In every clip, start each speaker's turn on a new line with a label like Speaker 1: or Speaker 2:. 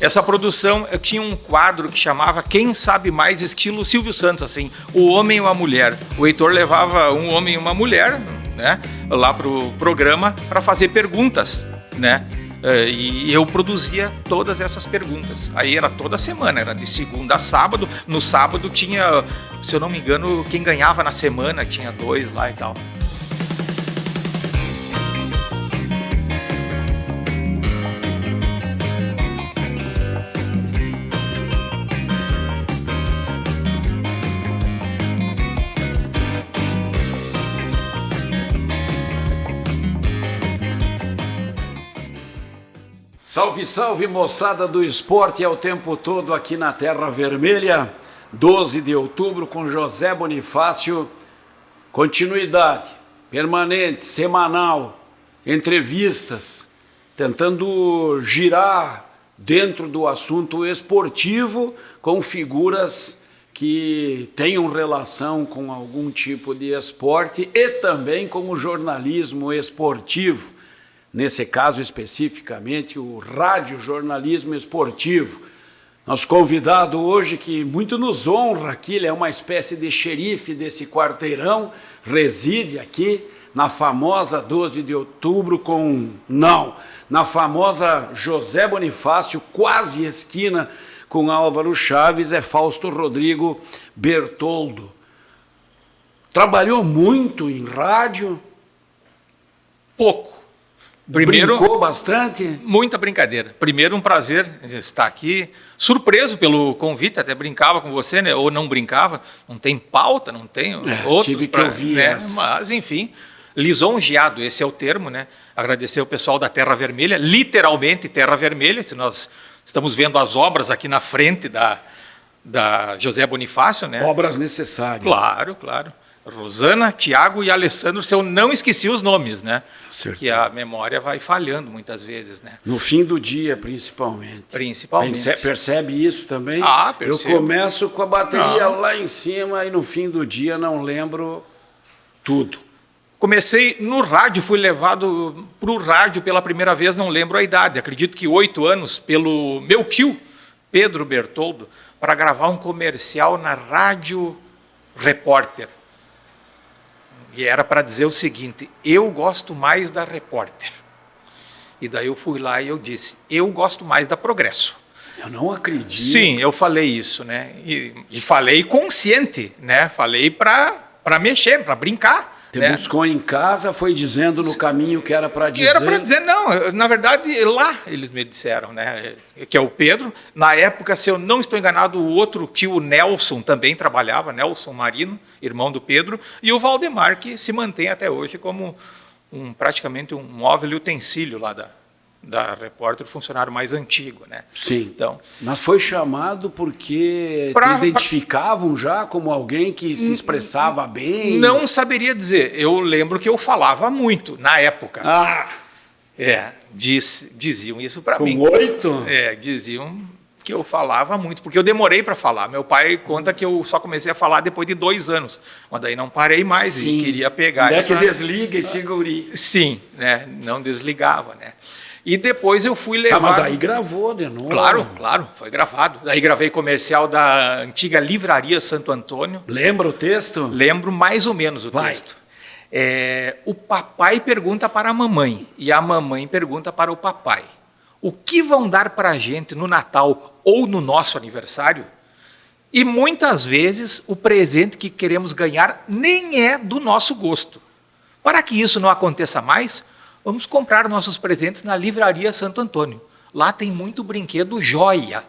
Speaker 1: Essa produção, eu tinha um quadro que chamava Quem Sabe Mais, estilo Silvio Santos, assim, o homem ou a mulher. O Heitor levava um homem e uma mulher, né, lá pro programa para fazer perguntas, né? E eu produzia todas essas perguntas. Aí era toda semana, era de segunda a sábado. No sábado tinha, se eu não me engano, quem ganhava na semana, tinha 2 lá e tal.
Speaker 2: Salve, salve, moçada do esporte, é o tempo todo aqui na Terra Vermelha, 12 de outubro, com José Bonifácio. Continuidade, permanente, semanal, entrevistas, tentando girar dentro do assunto esportivo com figuras que tenham relação com algum tipo de esporte e também com o jornalismo esportivo. Nesse caso especificamente, o radiojornalismo esportivo. Nosso convidado hoje, que muito nos honra aqui, ele é uma espécie de xerife desse quarteirão, reside aqui na famosa 12 de outubro na famosa José Bonifácio, quase esquina com Álvaro Chaves, é Fausto Rodrigo Bertoldo. Trabalhou muito em rádio?
Speaker 1: Pouco. Primeiro,
Speaker 2: brincou bastante?
Speaker 1: Muita brincadeira. Primeiro, um prazer estar aqui, surpreso pelo convite, até brincava com você, né? Ou não brincava, não tem pauta, não tem outros.
Speaker 2: Tive que ouvir essa.
Speaker 1: Mas, enfim, lisonjeado, esse é o termo, né? Agradecer ao pessoal da Terra Vermelha, literalmente Terra Vermelha, se nós estamos vendo as obras aqui na frente da José Bonifácio, né?
Speaker 2: Obras necessárias.
Speaker 1: Claro, claro. Rosana, Tiago e Alessandro, se eu não esqueci os nomes, né? Que a memória vai falhando muitas vezes, né?
Speaker 2: No fim do dia, principalmente. Percebe isso também?
Speaker 1: Ah, percebo.
Speaker 2: Eu começo com a bateria lá em cima e no fim do dia não lembro tudo.
Speaker 1: Comecei no rádio, fui levado para o rádio pela primeira vez, não lembro a idade, acredito que 8 anos, pelo meu tio, Pedro Bertoldo, para gravar um comercial na Rádio Repórter. E era para dizer o seguinte: eu gosto mais da Repórter. E daí eu fui lá e eu disse: eu gosto mais da Progresso.
Speaker 2: Eu não acredito.
Speaker 1: Sim, eu falei isso, né? E falei consciente, né? Falei para mexer, para brincar.
Speaker 2: Te buscou em casa, foi dizendo no caminho que era para dizer?
Speaker 1: Era para dizer, não, na verdade, lá eles me disseram, né, que é o Pedro. Na época, se eu não estou enganado, o outro tio Nelson também trabalhava, Nelson Marino, irmão do Pedro, e o Valdemar, que se mantém até hoje como praticamente um móvel e utensílio lá da Repórter, funcionário mais antigo, né?
Speaker 2: Sim. Então, mas foi chamado porque te identificavam já como alguém que se expressava bem?
Speaker 1: Não saberia dizer. Eu lembro que eu falava muito na época. Diziam isso para mim.
Speaker 2: Com 8?
Speaker 1: Diziam que eu falava muito, porque eu demorei para falar. Meu pai conta que eu só comecei a falar depois de 2 anos, mas daí não parei mais.
Speaker 2: Sim.
Speaker 1: E queria pegar.
Speaker 2: Que desliga e segure.
Speaker 1: Sim, né? Não desligava, né? E depois eu fui levar...
Speaker 2: mas daí gravou de novo.
Speaker 1: Claro, foi gravado. Daí gravei comercial da antiga Livraria Santo Antônio.
Speaker 2: Lembra o texto?
Speaker 1: Lembro mais ou menos o texto. O papai pergunta para a mamãe e a mamãe pergunta para o papai: o que vão dar para a gente no Natal ou no nosso aniversário? E muitas vezes o presente que queremos ganhar nem é do nosso gosto. Para que isso não aconteça mais, vamos comprar nossos presentes na Livraria Santo Antônio. Lá tem muito brinquedo joia.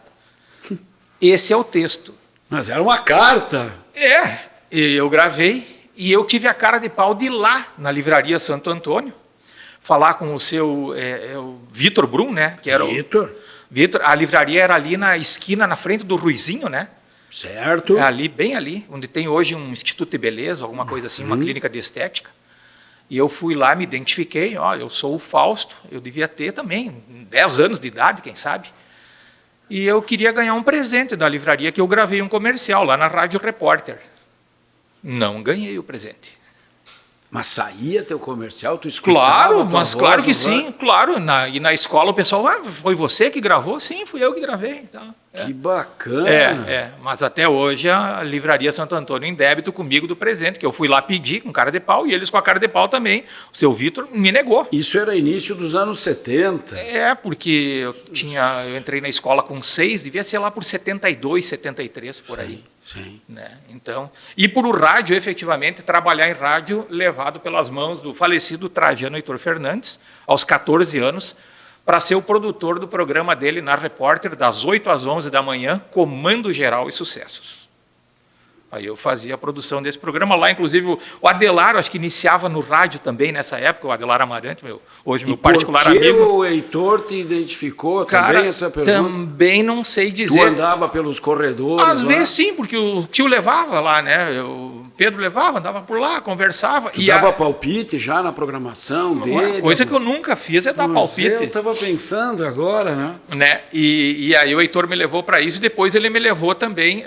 Speaker 1: Esse é o texto.
Speaker 2: Mas era uma carta.
Speaker 1: Eu gravei e eu tive a cara de pau de ir lá na Livraria Santo Antônio, falar com o seu o Vitor Brum, né? Que era Vitor. A livraria era ali na esquina, na frente do Ruizinho, né?
Speaker 2: Certo.
Speaker 1: Ali, bem ali, onde tem hoje um Instituto de Beleza, alguma coisa assim, uma clínica de estética. E eu fui lá, me identifiquei, olha, eu sou o Fausto, eu devia ter também 10 anos de idade, quem sabe. E eu queria ganhar um presente da livraria, que eu gravei um comercial lá na Rádio Repórter. Não ganhei o presente.
Speaker 2: Mas saía teu comercial, tu escutava?
Speaker 1: Claro, mas claro que sim, claro. E na escola o pessoal, foi você que gravou? Sim, fui eu que gravei. Então,
Speaker 2: que bacana.
Speaker 1: Mas até hoje a Livraria Santo Antônio em débito comigo do presente, que eu fui lá pedir com cara de pau e eles com a cara de pau também. O seu Vitor me negou.
Speaker 2: Isso era início dos anos 70.
Speaker 1: Porque eu entrei na escola com 6, devia ser lá por 72, 73, por aí.
Speaker 2: Sim.
Speaker 1: Né? Então, e por o rádio, efetivamente, trabalhar em rádio levado pelas mãos do falecido Trajano Heitor Fernandes, aos 14 anos, para ser o produtor do programa dele na Repórter, das 8 às 11 da manhã, Comando Geral e Sucessos. Aí eu fazia a produção desse programa lá, inclusive o Adelar, acho que iniciava no rádio também nessa época, o Adelar Amarante, hoje meu particular amigo.
Speaker 2: Por que o Heitor te identificou também, essa pergunta?
Speaker 1: Também não sei dizer.
Speaker 2: Tu andava pelos corredores?
Speaker 1: Às vezes sim, porque o tio levava lá, né? O Pedro levava, andava por lá, conversava.
Speaker 2: Tu dava palpite já na programação dele?
Speaker 1: Uma coisa que eu nunca fiz é dar palpite.
Speaker 2: Eu estava pensando agora,
Speaker 1: né? E aí o Heitor me levou para isso e depois ele me levou também,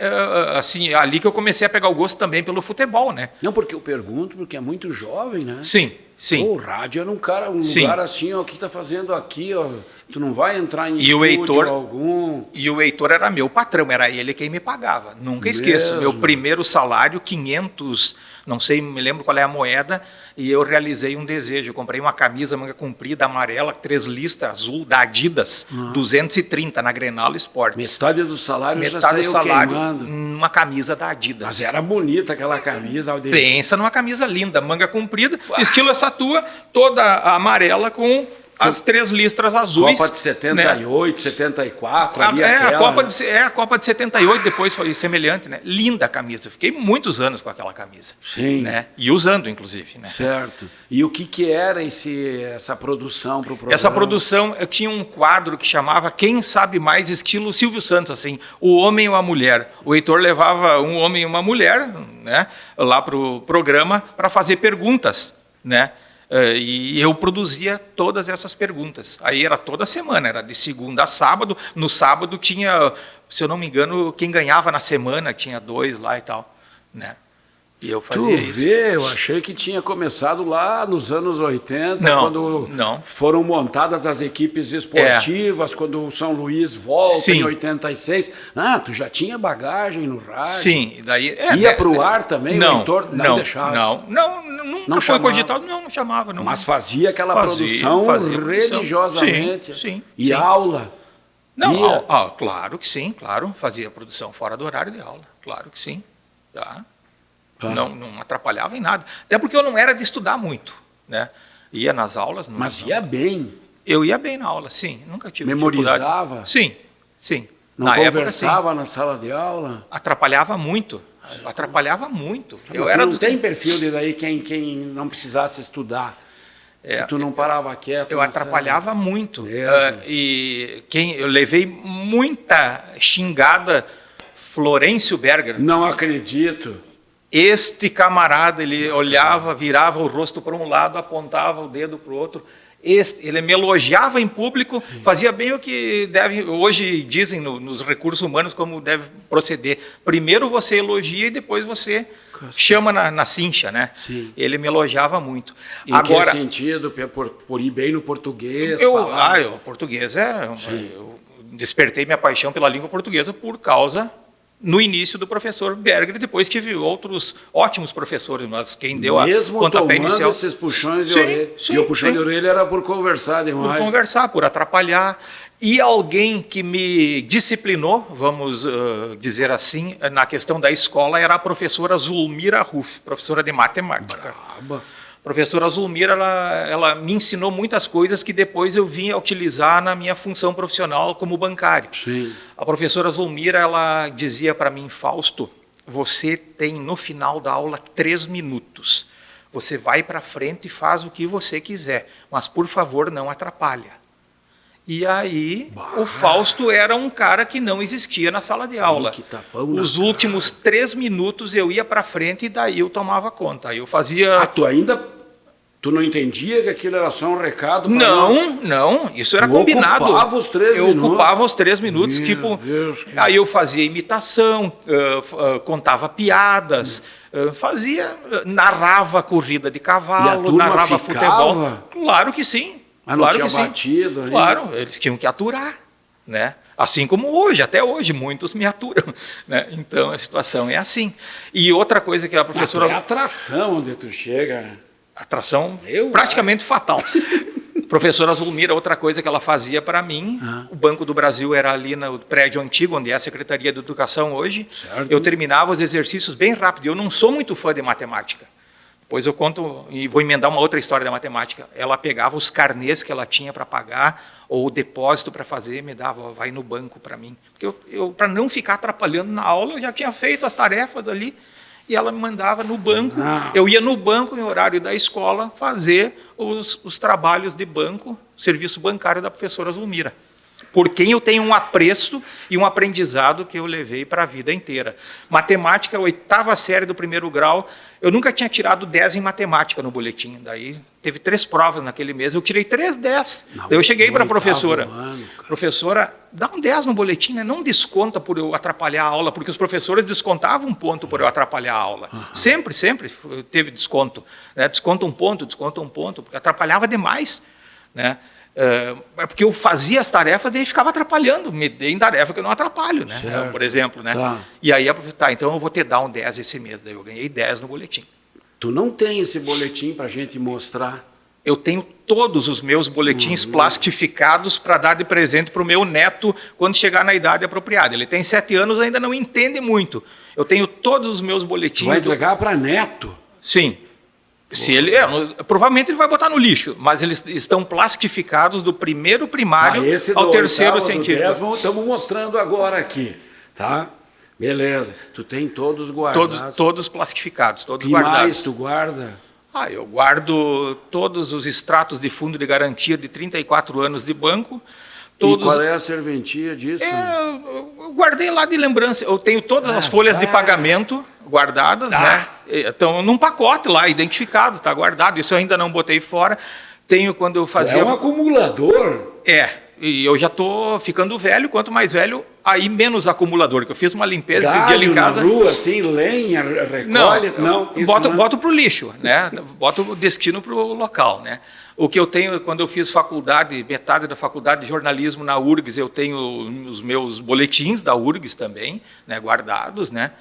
Speaker 1: assim, ali que eu comecei a pegar o gosto também pelo futebol, né?
Speaker 2: Não, porque eu pergunto, porque é muito jovem, né?
Speaker 1: Sim, sim.
Speaker 2: O rádio era um lugar assim, ó, o que está fazendo aqui, ó, tu não vai entrar em estúdio algum.
Speaker 1: E o Heitor era meu patrão, era ele quem me pagava. Nunca esqueço, meu primeiro salário, 500, não sei, me lembro qual é a moeda, e eu realizei um desejo. Eu comprei uma camisa manga comprida, amarela, 3 listras, azul, da Adidas, 230, na Grenal Esportes.
Speaker 2: Metade do salário já saiu queimando.
Speaker 1: Uma camisa da Adidas.
Speaker 2: Mas era bonita aquela camisa.
Speaker 1: Pensa numa camisa linda, manga comprida, estilo essa tua, toda amarela com as 3 listras azuis.
Speaker 2: Copa de 78, né? 74.
Speaker 1: A Copa de 78 depois foi semelhante, né? Linda a camisa. Fiquei muitos anos com aquela camisa.
Speaker 2: Sim.
Speaker 1: Né? E usando, inclusive. Né?
Speaker 2: Certo. E o que era essa produção para o programa?
Speaker 1: Essa produção, eu tinha um quadro que chamava Quem Sabe Mais, estilo Silvio Santos, assim, o homem ou a mulher. O Heitor levava um homem e uma mulher, né, lá para o programa para fazer perguntas, né? E eu produzia todas essas perguntas. Aí era toda semana, era de segunda a sábado. No sábado tinha, se eu não me engano, quem ganhava na semana, tinha 2 lá e tal, né? E eu fazia isso.
Speaker 2: Eu achei que tinha começado lá nos anos 80, quando foram montadas as equipes esportivas, quando o São Luís volta em 86. Tu já tinha bagagem no rádio?
Speaker 1: Sim. Daí,
Speaker 2: ia para o ar também? O Heitor não deixava?
Speaker 1: Nunca foi cogitado, não chamava. Não.
Speaker 2: Mas fazia aquela produção religiosamente?
Speaker 1: Sim.
Speaker 2: E aula?
Speaker 1: Claro que sim, claro. Fazia produção fora do horário de aula, claro que sim. Tá. Não atrapalhava em nada. Até porque eu não era de estudar muito, né? Ia nas aulas.
Speaker 2: Mas ia bem?
Speaker 1: Eu ia bem na aula, sim. Nunca tive
Speaker 2: Memorizava?
Speaker 1: Sim, sim.
Speaker 2: Não conversava na sala de aula?
Speaker 1: Atrapalhava muito. Atrapalhava muito.
Speaker 2: Não tem perfil de daí quem não precisasse estudar. Se tu não parava quieto.
Speaker 1: Eu atrapalhava muito. Eu levei muita xingada. Florencio Berger.
Speaker 2: Não acredito.
Speaker 1: Este camarada, ele olhava, virava o rosto para um lado, apontava o dedo para o outro. Ele me elogiava em público, fazia bem o que hoje dizem nos recursos humanos como deve proceder. Primeiro você elogia e depois você chama na cincha, né?
Speaker 2: Sim.
Speaker 1: Ele me elogiava muito.
Speaker 2: Em que sentido? Por ir bem no português?
Speaker 1: O português eu despertei minha paixão pela língua portuguesa por causa... no início do professor Berger, depois tive outros ótimos professores, mas quem deu a pontapé inicial...
Speaker 2: Mesmo esses puxões de orelha. E o puxão de orelha era por conversar demais.
Speaker 1: Por conversar, por atrapalhar. E alguém que me disciplinou, vamos dizer assim, na questão da escola, era a professora Zulmira Ruff, professora de matemática.
Speaker 2: Braba.
Speaker 1: A professora Zulmira, ela me ensinou muitas coisas que depois eu vim a utilizar na minha função profissional como bancário.
Speaker 2: Sim.
Speaker 1: A professora Zulmira, ela dizia para mim, Fausto, você tem no final da aula 3 minutos. Você vai para frente e faz o que você quiser, mas por favor não atrapalha. E aí, o Fausto era um cara que não existia na sala de aula. Os últimos 3 minutos eu ia para frente e daí eu tomava conta. Aí eu fazia...
Speaker 2: Tu não entendia que aquilo era só um recado?
Speaker 1: Não, isso era combinado.
Speaker 2: Ocupava os 3 minutos?
Speaker 1: Eu ocupava os 3 minutos, aí eu fazia imitação, contava piadas, narrava corrida de cavalo, narrava futebol. Claro que sim.
Speaker 2: Mas não
Speaker 1: claro
Speaker 2: tinha
Speaker 1: que sim.
Speaker 2: batido ainda?
Speaker 1: Claro, eles tinham que aturar, né? Assim como hoje, até hoje, muitos me aturam, né? Então, a situação é assim. E outra coisa que a professora...
Speaker 2: É atração onde tu chega.
Speaker 1: Atração praticamente fatal. Professora Zulmira, outra coisa que ela fazia para mim, o Banco do Brasil era ali no prédio antigo, onde é a Secretaria de Educação hoje.
Speaker 2: Certo.
Speaker 1: Eu terminava os exercícios bem rápido. Eu não sou muito fã de matemática. Depois eu conto e vou emendar uma outra história da matemática. Ela pegava os carnês que ela tinha para pagar ou o depósito para fazer, me dava, vai no banco para mim. Porque eu para não ficar atrapalhando na aula, eu já tinha feito as tarefas ali e ela me mandava no banco. Eu ia no banco, no horário da escola, fazer os trabalhos de banco, serviço bancário da professora Zulmira. Por quem eu tenho um apreço e um aprendizado que eu levei para a vida inteira. Matemática, 8ª série do 1º grau, eu nunca tinha tirado 10 em matemática no boletim. Daí teve 3 provas naquele mês, eu tirei 3 10. Daí eu cheguei para a professora, professora, dá um 10 no boletim, né? Não desconta por eu atrapalhar a aula, porque os professores descontavam um ponto por eu atrapalhar a aula. Sempre teve desconto. Né? Desconta um ponto, porque atrapalhava demais, né? Porque eu fazia as tarefas e aí ficava atrapalhando, me deem tarefa que eu não atrapalho, né? Por exemplo, né?
Speaker 2: Tá.
Speaker 1: E aí, então eu vou te dar um 10 esse mês, daí eu ganhei 10 no boletim.
Speaker 2: Tu não tem esse boletim para a gente mostrar?
Speaker 1: Eu tenho todos os meus boletins plastificados para dar de presente para o meu neto quando chegar na idade apropriada. Ele tem 7 anos, ainda não entende muito. Eu tenho todos os meus boletins...
Speaker 2: Vai entregar para neto?
Speaker 1: Sim. Se ele provavelmente ele vai botar no lixo, mas eles estão plastificados do 1º primário ao 3º científico.
Speaker 2: Estamos mostrando agora aqui, tá? Beleza. Tu tem todos guardados?
Speaker 1: Todos plastificados, todos guardados.
Speaker 2: Que mais tu guarda?
Speaker 1: Eu guardo todos os extratos de fundo de garantia de 34 anos de banco.
Speaker 2: E qual é a serventia disso?
Speaker 1: Eu guardei lá de lembrança. Eu tenho todas as folhas de pagamento guardadas, né? Então, num pacote lá, identificado, está guardado. Isso eu ainda não botei fora. Tenho quando eu fazia...
Speaker 2: É um acumulador?
Speaker 1: E eu já estou ficando velho. Quanto mais velho, aí menos acumulador. Que eu fiz uma limpeza esse dia ali em casa.
Speaker 2: Na rua, assim, lenha, recolhe?
Speaker 1: Boto para o lixo, né? Boto o destino para o local, né? O que eu tenho, quando eu fiz faculdade, metade da faculdade de jornalismo na URGS, eu tenho os meus boletins da URGS também, né, guardados, né,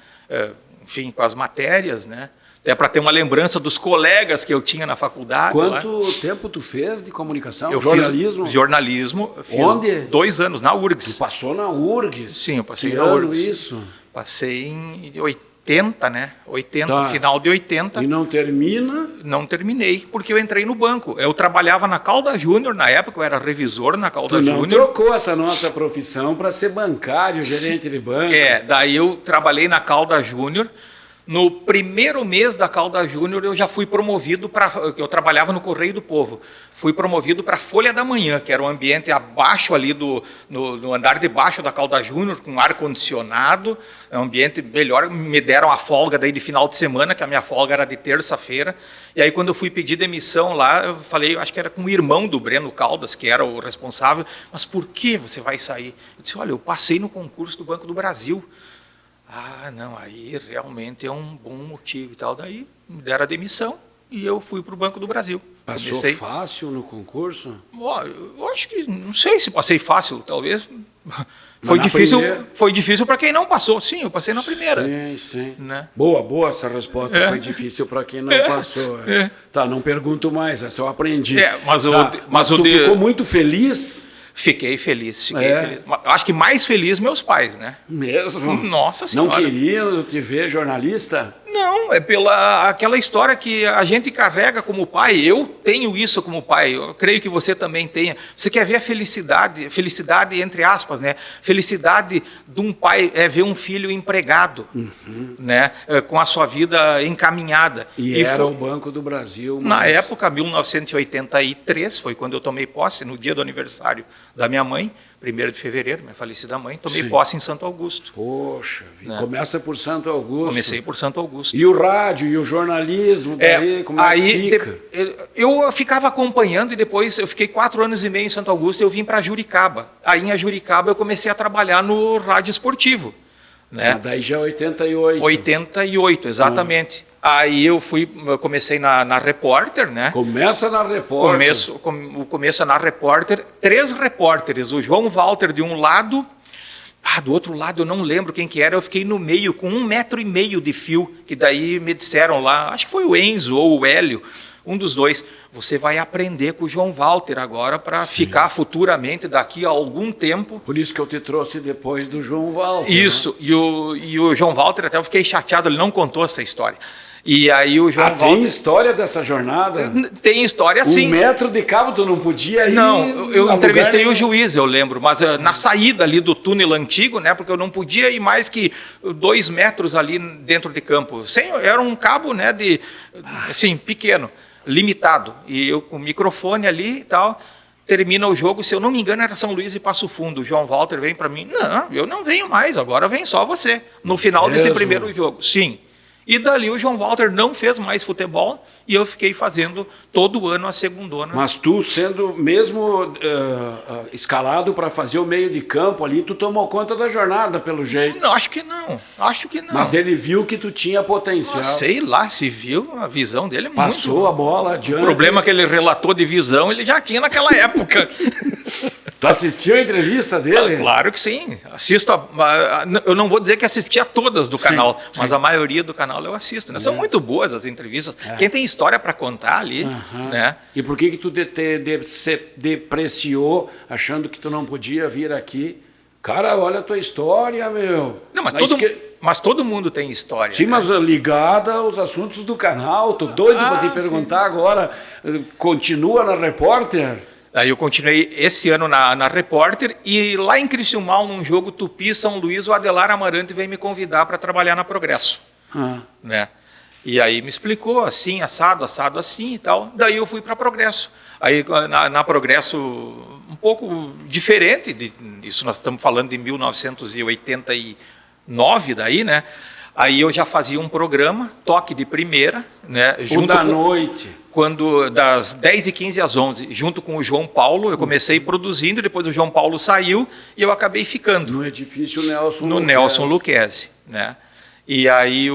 Speaker 1: enfim, com as matérias, né, até para ter uma lembrança dos colegas que eu tinha na faculdade.
Speaker 2: Quanto tempo tu fez de comunicação?
Speaker 1: Jornalismo? Jornalismo.
Speaker 2: Onde?
Speaker 1: 2 anos, na URGS.
Speaker 2: Tu passou na URGS?
Speaker 1: Sim, eu passei na URGS.
Speaker 2: Isso?
Speaker 1: Passei em 80, né? 80, final de 80.
Speaker 2: E não termina?
Speaker 1: Não terminei, porque eu entrei no banco. Eu trabalhava na Calda Júnior, na época eu era revisor na Calda Júnior.
Speaker 2: Tu não trocou essa nossa profissão para ser bancário, gerente de banco?
Speaker 1: Daí eu trabalhei na Calda Júnior. No 1º mês da Calda Júnior, eu já fui promovido para... Eu trabalhava no Correio do Povo. Fui promovido para a Folha da Manhã, que era um ambiente abaixo ali, no andar de baixo da Calda Júnior, com ar-condicionado, um ambiente melhor. Me deram a folga daí de final de semana, que a minha folga era de terça-feira. E aí, quando eu fui pedir demissão lá, eu falei, acho que era com o irmão do Breno Caldas, que era o responsável, mas por que você vai sair? Eu disse, olha, eu passei no concurso do Banco do Brasil. Não, aí realmente é um bom motivo e tal. Daí me deram a demissão e eu fui para o Banco do Brasil.
Speaker 2: Passou fácil no concurso?
Speaker 1: Eu acho que, não sei se passei fácil, talvez. Foi difícil para quem não passou. Sim, eu passei na primeira.
Speaker 2: Sim.
Speaker 1: Né?
Speaker 2: Boa essa resposta. Foi difícil para quem não passou. Tá, não pergunto mais, essa eu aprendi.
Speaker 1: Mas
Speaker 2: tu ficou muito feliz?
Speaker 1: Fiquei feliz. Acho que mais feliz meus pais, né?
Speaker 2: Mesmo?
Speaker 1: Nossa Senhora.
Speaker 2: Não queriam te ver jornalista?
Speaker 1: Não, é pela aquela história que a gente carrega como pai. Eu tenho isso como pai, eu creio que você também tenha. Você quer ver a felicidade entre aspas, né? Felicidade de um pai é ver um filho empregado, né? Com a sua vida encaminhada.
Speaker 2: E era o Banco do Brasil.
Speaker 1: Na época, 1983, foi quando eu tomei posse, no dia do aniversário da minha mãe, 1º de fevereiro, minha falecida mãe, tomei posse em Santo Augusto.
Speaker 2: Poxa, começa por Santo Augusto.
Speaker 1: Comecei por Santo Augusto.
Speaker 2: E o rádio e o jornalismo, daí, como é que fica?
Speaker 1: Eu ficava acompanhando e depois eu fiquei 4 anos e meio em Santo Augusto e eu vim para Juricaba. Aí em Juricaba eu comecei a trabalhar no rádio esportivo. Né?
Speaker 2: Daí já é 88.
Speaker 1: 88, exatamente. Aí eu comecei na Repórter, né?
Speaker 2: Começa na Repórter.
Speaker 1: Começa na Repórter, 3 repórteres, o João Walter de um lado, do outro lado eu não lembro quem que era, eu fiquei no meio com 1,5 metro de fio, que daí me disseram lá, acho que foi o Enzo ou o Hélio, um dos dois, você vai aprender com o João Walter agora para ficar futuramente, daqui a algum tempo.
Speaker 2: Por isso que eu te trouxe depois do João Walter.
Speaker 1: Isso, né? e o João Walter, até eu fiquei chateado, ele não contou essa história. E aí o João Walter...
Speaker 2: Tem história dessa jornada?
Speaker 1: Tem história, sim.
Speaker 2: 1 metro de cabo tu não podia ir?
Speaker 1: Não, eu entrevistei o juiz, eu lembro, mas na saída ali do túnel antigo, né, porque eu não podia ir mais que 2 metros ali dentro de campo. Era um cabo, né, assim, pequeno, limitado. E eu com o microfone ali e tal, termina o jogo, se eu não me engano era São Luís e Passo Fundo. O João Walter vem para mim, não, eu não venho mais, agora vem só você. No final desse primeiro jogo, sim. E dali o João Walter não fez mais futebol e eu fiquei fazendo todo ano a segundona.
Speaker 2: Mas tu, sendo mesmo escalado para fazer o meio de campo ali, tu tomou conta da jornada, pelo jeito.
Speaker 1: Não, acho que não.
Speaker 2: Mas ele viu que tu tinha potencial.
Speaker 1: Sei lá, se viu, a visão dele é muito...
Speaker 2: Passou a bola adiante.
Speaker 1: O problema que ele relatou de visão, ele já tinha naquela época.
Speaker 2: Tu assistiu a entrevista dele?
Speaker 1: Claro que sim. Assisto eu não vou dizer que assisti a todas do canal, mas a maioria do canal eu assisto. Né? São muito boas as entrevistas. Quem tem história para contar ali. Né?
Speaker 2: E por que tu se depreciou achando que tu não podia vir aqui? Cara, olha a tua história, meu.
Speaker 1: Não, mas todo mundo tem história.
Speaker 2: Sim,
Speaker 1: né?
Speaker 2: mas ligada aos assuntos do canal. Tô doido para te perguntar agora. Continua na Repórter?
Speaker 1: Aí eu continuei esse ano na Repórter e lá em Criciúmal, num jogo Tupi-São Luís, o Adelar Amarante veio me convidar para trabalhar na Progresso. Né? E aí me explicou assim, assado assim e tal. Daí eu fui para Progresso. Aí na Progresso, um pouco diferente, isso nós estamos falando de 1989 daí, né? Aí eu já fazia um programa, Toque de Primeira, né?
Speaker 2: O da noite.
Speaker 1: Das 10h15 às 11, junto com o João Paulo, eu comecei produzindo, depois o João Paulo saiu e eu acabei ficando.
Speaker 2: No edifício Nelson
Speaker 1: No
Speaker 2: Lucchesi.
Speaker 1: Nelson Lucchesi, né? E aí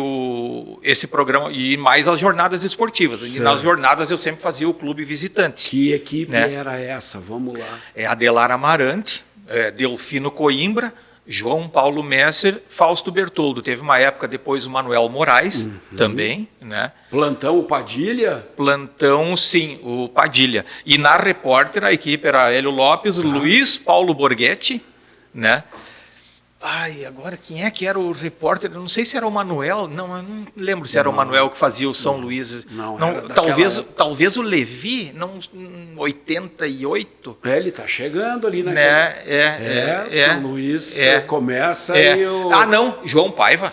Speaker 1: esse programa, e mais as jornadas esportivas. Certo. E nas jornadas eu sempre fazia o clube visitante.
Speaker 2: Que equipe, né, era essa? Vamos lá.
Speaker 1: Adelar Amarante, Delfino Coimbra, João Paulo Messer, Fausto Bertoldo. Teve uma época depois o Manuel Moraes também. Né?
Speaker 2: Plantão o Padilha?
Speaker 1: Plantão, sim, o Padilha. E na Repórter a equipe era Hélio Lopes, Luiz Paulo Borghetti, né? Agora quem é que era o repórter? Eu não sei se era o Manuel, eu não lembro se era o Manuel que fazia o São Luís. Não, talvez o Levi, 88.
Speaker 2: Ele está chegando ali São Luís começa e o...
Speaker 1: não, João Paiva.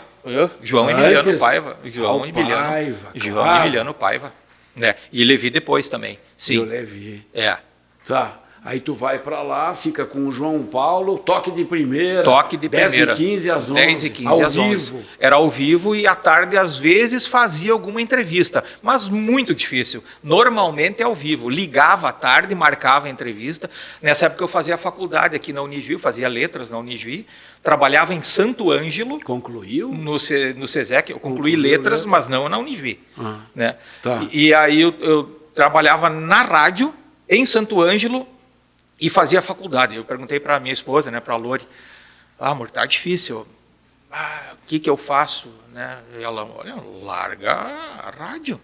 Speaker 1: João Emiliano Paiva. João Emiliano Paiva. Né? E Levi depois também. Sim.
Speaker 2: E o Levi. Tá. Aí tu vai para lá, fica com o João Paulo, toque de primeira. 10h15 às 11.
Speaker 1: 10h15 às 11. Era ao vivo e à tarde, às vezes, fazia alguma entrevista, mas muito difícil. Normalmente é ao vivo. Ligava à tarde, marcava a entrevista. Nessa época eu fazia faculdade aqui na Unijuí, fazia letras na Unijuí. Trabalhava em Santo Ângelo.
Speaker 2: Concluiu?
Speaker 1: No SESEC. Eu concluí letras, mas não na Unijuí. Né?
Speaker 2: Tá.
Speaker 1: E aí eu trabalhava na rádio, em Santo Ângelo, e fazia faculdade. Eu perguntei para a minha esposa, né, para a Lori, amor, tá difícil. O que eu faço? Né? E ela, olha, larga a rádio,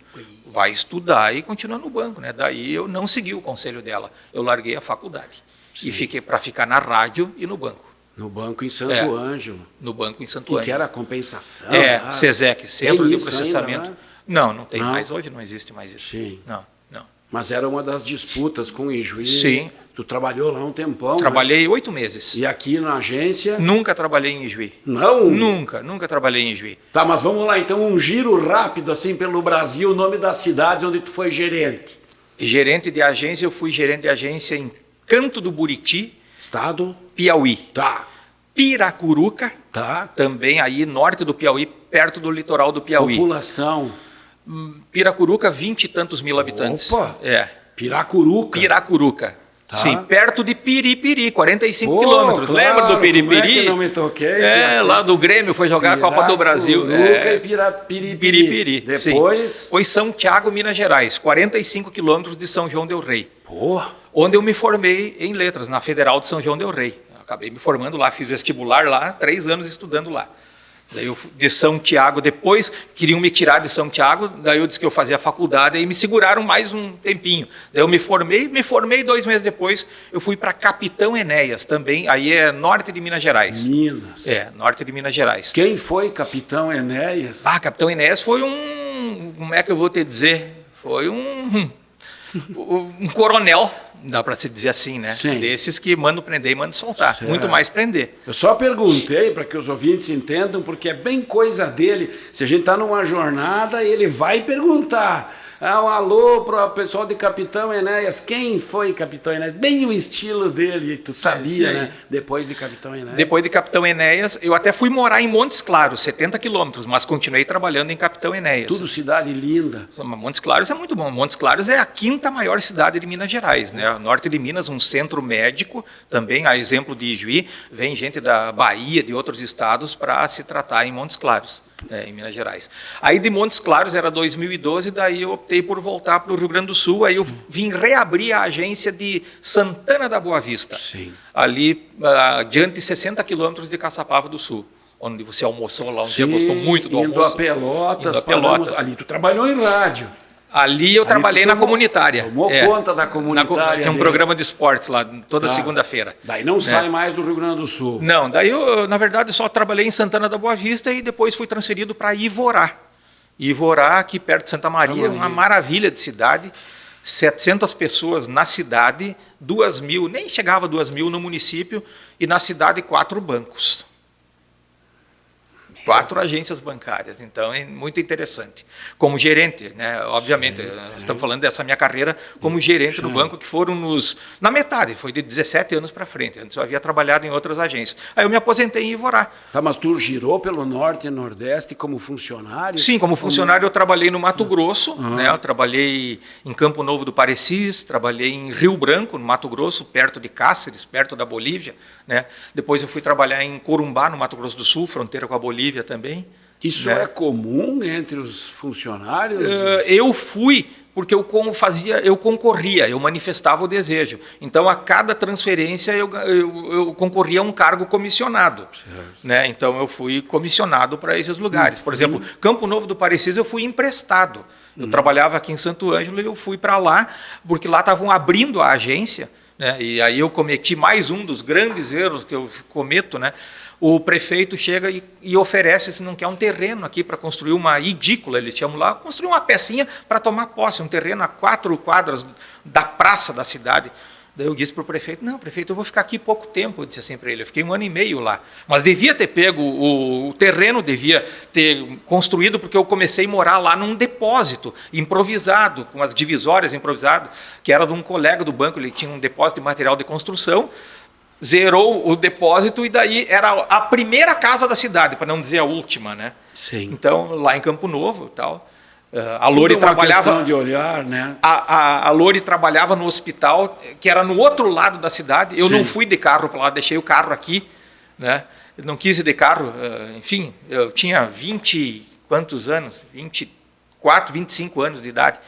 Speaker 1: vai estudar e continua no banco. Né? Daí eu não segui o conselho dela. Eu larguei a faculdade. Sim. E fiquei para ficar na rádio e no banco.
Speaker 2: No banco em Santo Ângelo.
Speaker 1: No banco em Santo Ângelo.
Speaker 2: Que era a compensação.
Speaker 1: SESEC, Centro de Processamento.
Speaker 2: Ainda,
Speaker 1: não tem mais. Hoje não existe mais isso.
Speaker 2: Sim.
Speaker 1: Não.
Speaker 2: Mas era uma das disputas com o Ijuí.
Speaker 1: Sim.
Speaker 2: Tu trabalhou lá um tempão.
Speaker 1: Trabalhei 8 meses.
Speaker 2: E aqui na agência?
Speaker 1: Nunca trabalhei em Ijuí.
Speaker 2: Não?
Speaker 1: Nunca trabalhei em Ijuí.
Speaker 2: Tá, mas vamos lá, então, um giro rápido, assim, pelo Brasil, o nome das cidades onde tu foi gerente.
Speaker 1: Gerente de agência, eu fui gerente de agência em Canto do Buriti.
Speaker 2: Estado?
Speaker 1: Piauí.
Speaker 2: Tá.
Speaker 1: Piracuruca.
Speaker 2: Tá.
Speaker 1: Também aí, norte do Piauí, perto do litoral do Piauí.
Speaker 2: População?
Speaker 1: Piracuruca, 20 e tantos mil habitantes.
Speaker 2: Opa!
Speaker 1: É.
Speaker 2: Piracuruca?
Speaker 1: Piracuruca.
Speaker 2: Tá.
Speaker 1: Sim, perto de Piripiri, 45 quilômetros.
Speaker 2: Claro,
Speaker 1: Lembra do Piripiri?
Speaker 2: Como é que não me toquei?
Speaker 1: Lá do Grêmio, foi jogar a Copa do Brasil.
Speaker 2: Piripiri. Depois?
Speaker 1: Foi São Tiago, Minas Gerais, 45 quilômetros de São João del Rei.
Speaker 2: Pô.
Speaker 1: Onde eu me formei em letras, na Federal de São João del Rei. Acabei me formando lá, fiz vestibular lá, 3 anos estudando lá. Daí eu de São Tiago, depois queriam me tirar de São Tiago, daí eu disse que eu fazia faculdade, aí me seguraram mais um tempinho. Daí eu me formei 2 meses depois, eu fui para Capitão Enéas, também, aí é norte de Minas Gerais.
Speaker 2: Minas.
Speaker 1: Norte de Minas Gerais.
Speaker 2: Quem foi Capitão Enéas?
Speaker 1: Capitão Enéas foi como é que eu vou te dizer? Foi um coronel, dá para se dizer assim, né?
Speaker 2: Sim.
Speaker 1: Desses que mandam prender e mandam soltar,
Speaker 2: certo.
Speaker 1: Muito mais prender.
Speaker 2: Eu só perguntei para que os ouvintes entendam, porque é bem coisa dele. Se a gente está numa jornada, ele vai perguntar. Um alô para o pessoal de Capitão Enéas. Quem foi Capitão Enéas? Bem o estilo dele, tu sabia, né? Depois de Capitão Enéas.
Speaker 1: Depois de Capitão Enéas, eu até fui morar em Montes Claros, 70 quilômetros, mas continuei trabalhando em Capitão Enéas.
Speaker 2: Tudo cidade linda.
Speaker 1: Montes Claros é muito bom. Montes Claros é a 5ª maior cidade de Minas Gerais, né? Norte de Minas, um centro médico, também, a exemplo de Ijuí, vem gente da Bahia, de outros estados, para se tratar em Montes Claros. Em Minas Gerais. Aí de Montes Claros era 2012, daí eu optei por voltar para o Rio Grande do Sul, aí eu vim reabrir a agência de Santana da Boa Vista,
Speaker 2: Sim.
Speaker 1: Ali diante de 60 quilômetros de Caçapava do Sul, onde você almoçou lá um dia, gostou muito do almoço.
Speaker 2: Indo a Pelotas. Ali tu trabalhou em rádio.
Speaker 1: Ali eu trabalhei na comunitária.
Speaker 2: Tomou conta da comunitária.
Speaker 1: Tinha um programa de esportes lá, toda segunda-feira.
Speaker 2: Daí não sai mais do Rio Grande do Sul.
Speaker 1: Não, daí eu, na verdade, só trabalhei em Santana da Boa Vista e depois fui transferido para Ivorá. Ivorá, aqui perto de Santa Maria, uma maravilha de cidade. 700 pessoas na cidade, 2.000, nem chegava a 2.000 no município, e na cidade 4 bancos. 4 agências bancárias, então é muito interessante. Como gerente, né? Obviamente, nós estamos falando dessa minha carreira como gerente do banco, que foram na metade, foi de 17 anos para frente. Antes eu havia trabalhado em outras agências. Aí eu me aposentei em Ivorá.
Speaker 2: Tá, mas tu girou pelo Norte e Nordeste como funcionário?
Speaker 1: Sim, como funcionário eu trabalhei no Mato Grosso, né? Eu trabalhei em Campo Novo do Parecis, trabalhei em Rio Branco, no Mato Grosso, perto de Cáceres, perto da Bolívia, né? Depois eu fui trabalhar em Corumbá, no Mato Grosso do Sul, fronteira com a Bolívia também.
Speaker 2: Isso é comum entre os funcionários?
Speaker 1: Eu fui porque eu concorria, eu manifestava o desejo. Então, a cada transferência, eu concorria a um cargo comissionado. Né? Então, eu fui comissionado para esses lugares. Por exemplo, Campo Novo do Parecis, eu fui emprestado. Eu trabalhava aqui em Santo Ângelo e eu fui para lá, porque lá estavam abrindo a agência, né? E aí eu cometi mais um dos grandes erros que eu cometo, né? O prefeito chega e oferece, se não quer, um terreno aqui para construir uma edícula, eles chamam lá, construir uma pecinha para tomar posse, um terreno a 4 quadras da praça da cidade. Daí eu disse para o prefeito, não, prefeito, eu vou ficar aqui pouco tempo, eu disse assim para ele, eu fiquei 1 ano e meio lá. Mas devia ter pego, o terreno devia ter construído, porque eu comecei a morar lá num depósito improvisado, com as divisórias improvisadas, que era de um colega do banco, ele tinha um depósito de material de construção, zerou o depósito e daí era a primeira casa da cidade, para não dizer a última, né?
Speaker 2: Sim.
Speaker 1: Então, lá em Campo Novo e tal, a Lori trabalhava
Speaker 2: de olhar, né?
Speaker 1: A Lori trabalhava no hospital, que era no outro lado da cidade. Eu não fui de carro para lá, deixei o carro aqui, né? Eu não quis ir de carro, enfim, eu tinha 20 e quantos anos? 24, 25 anos de idade.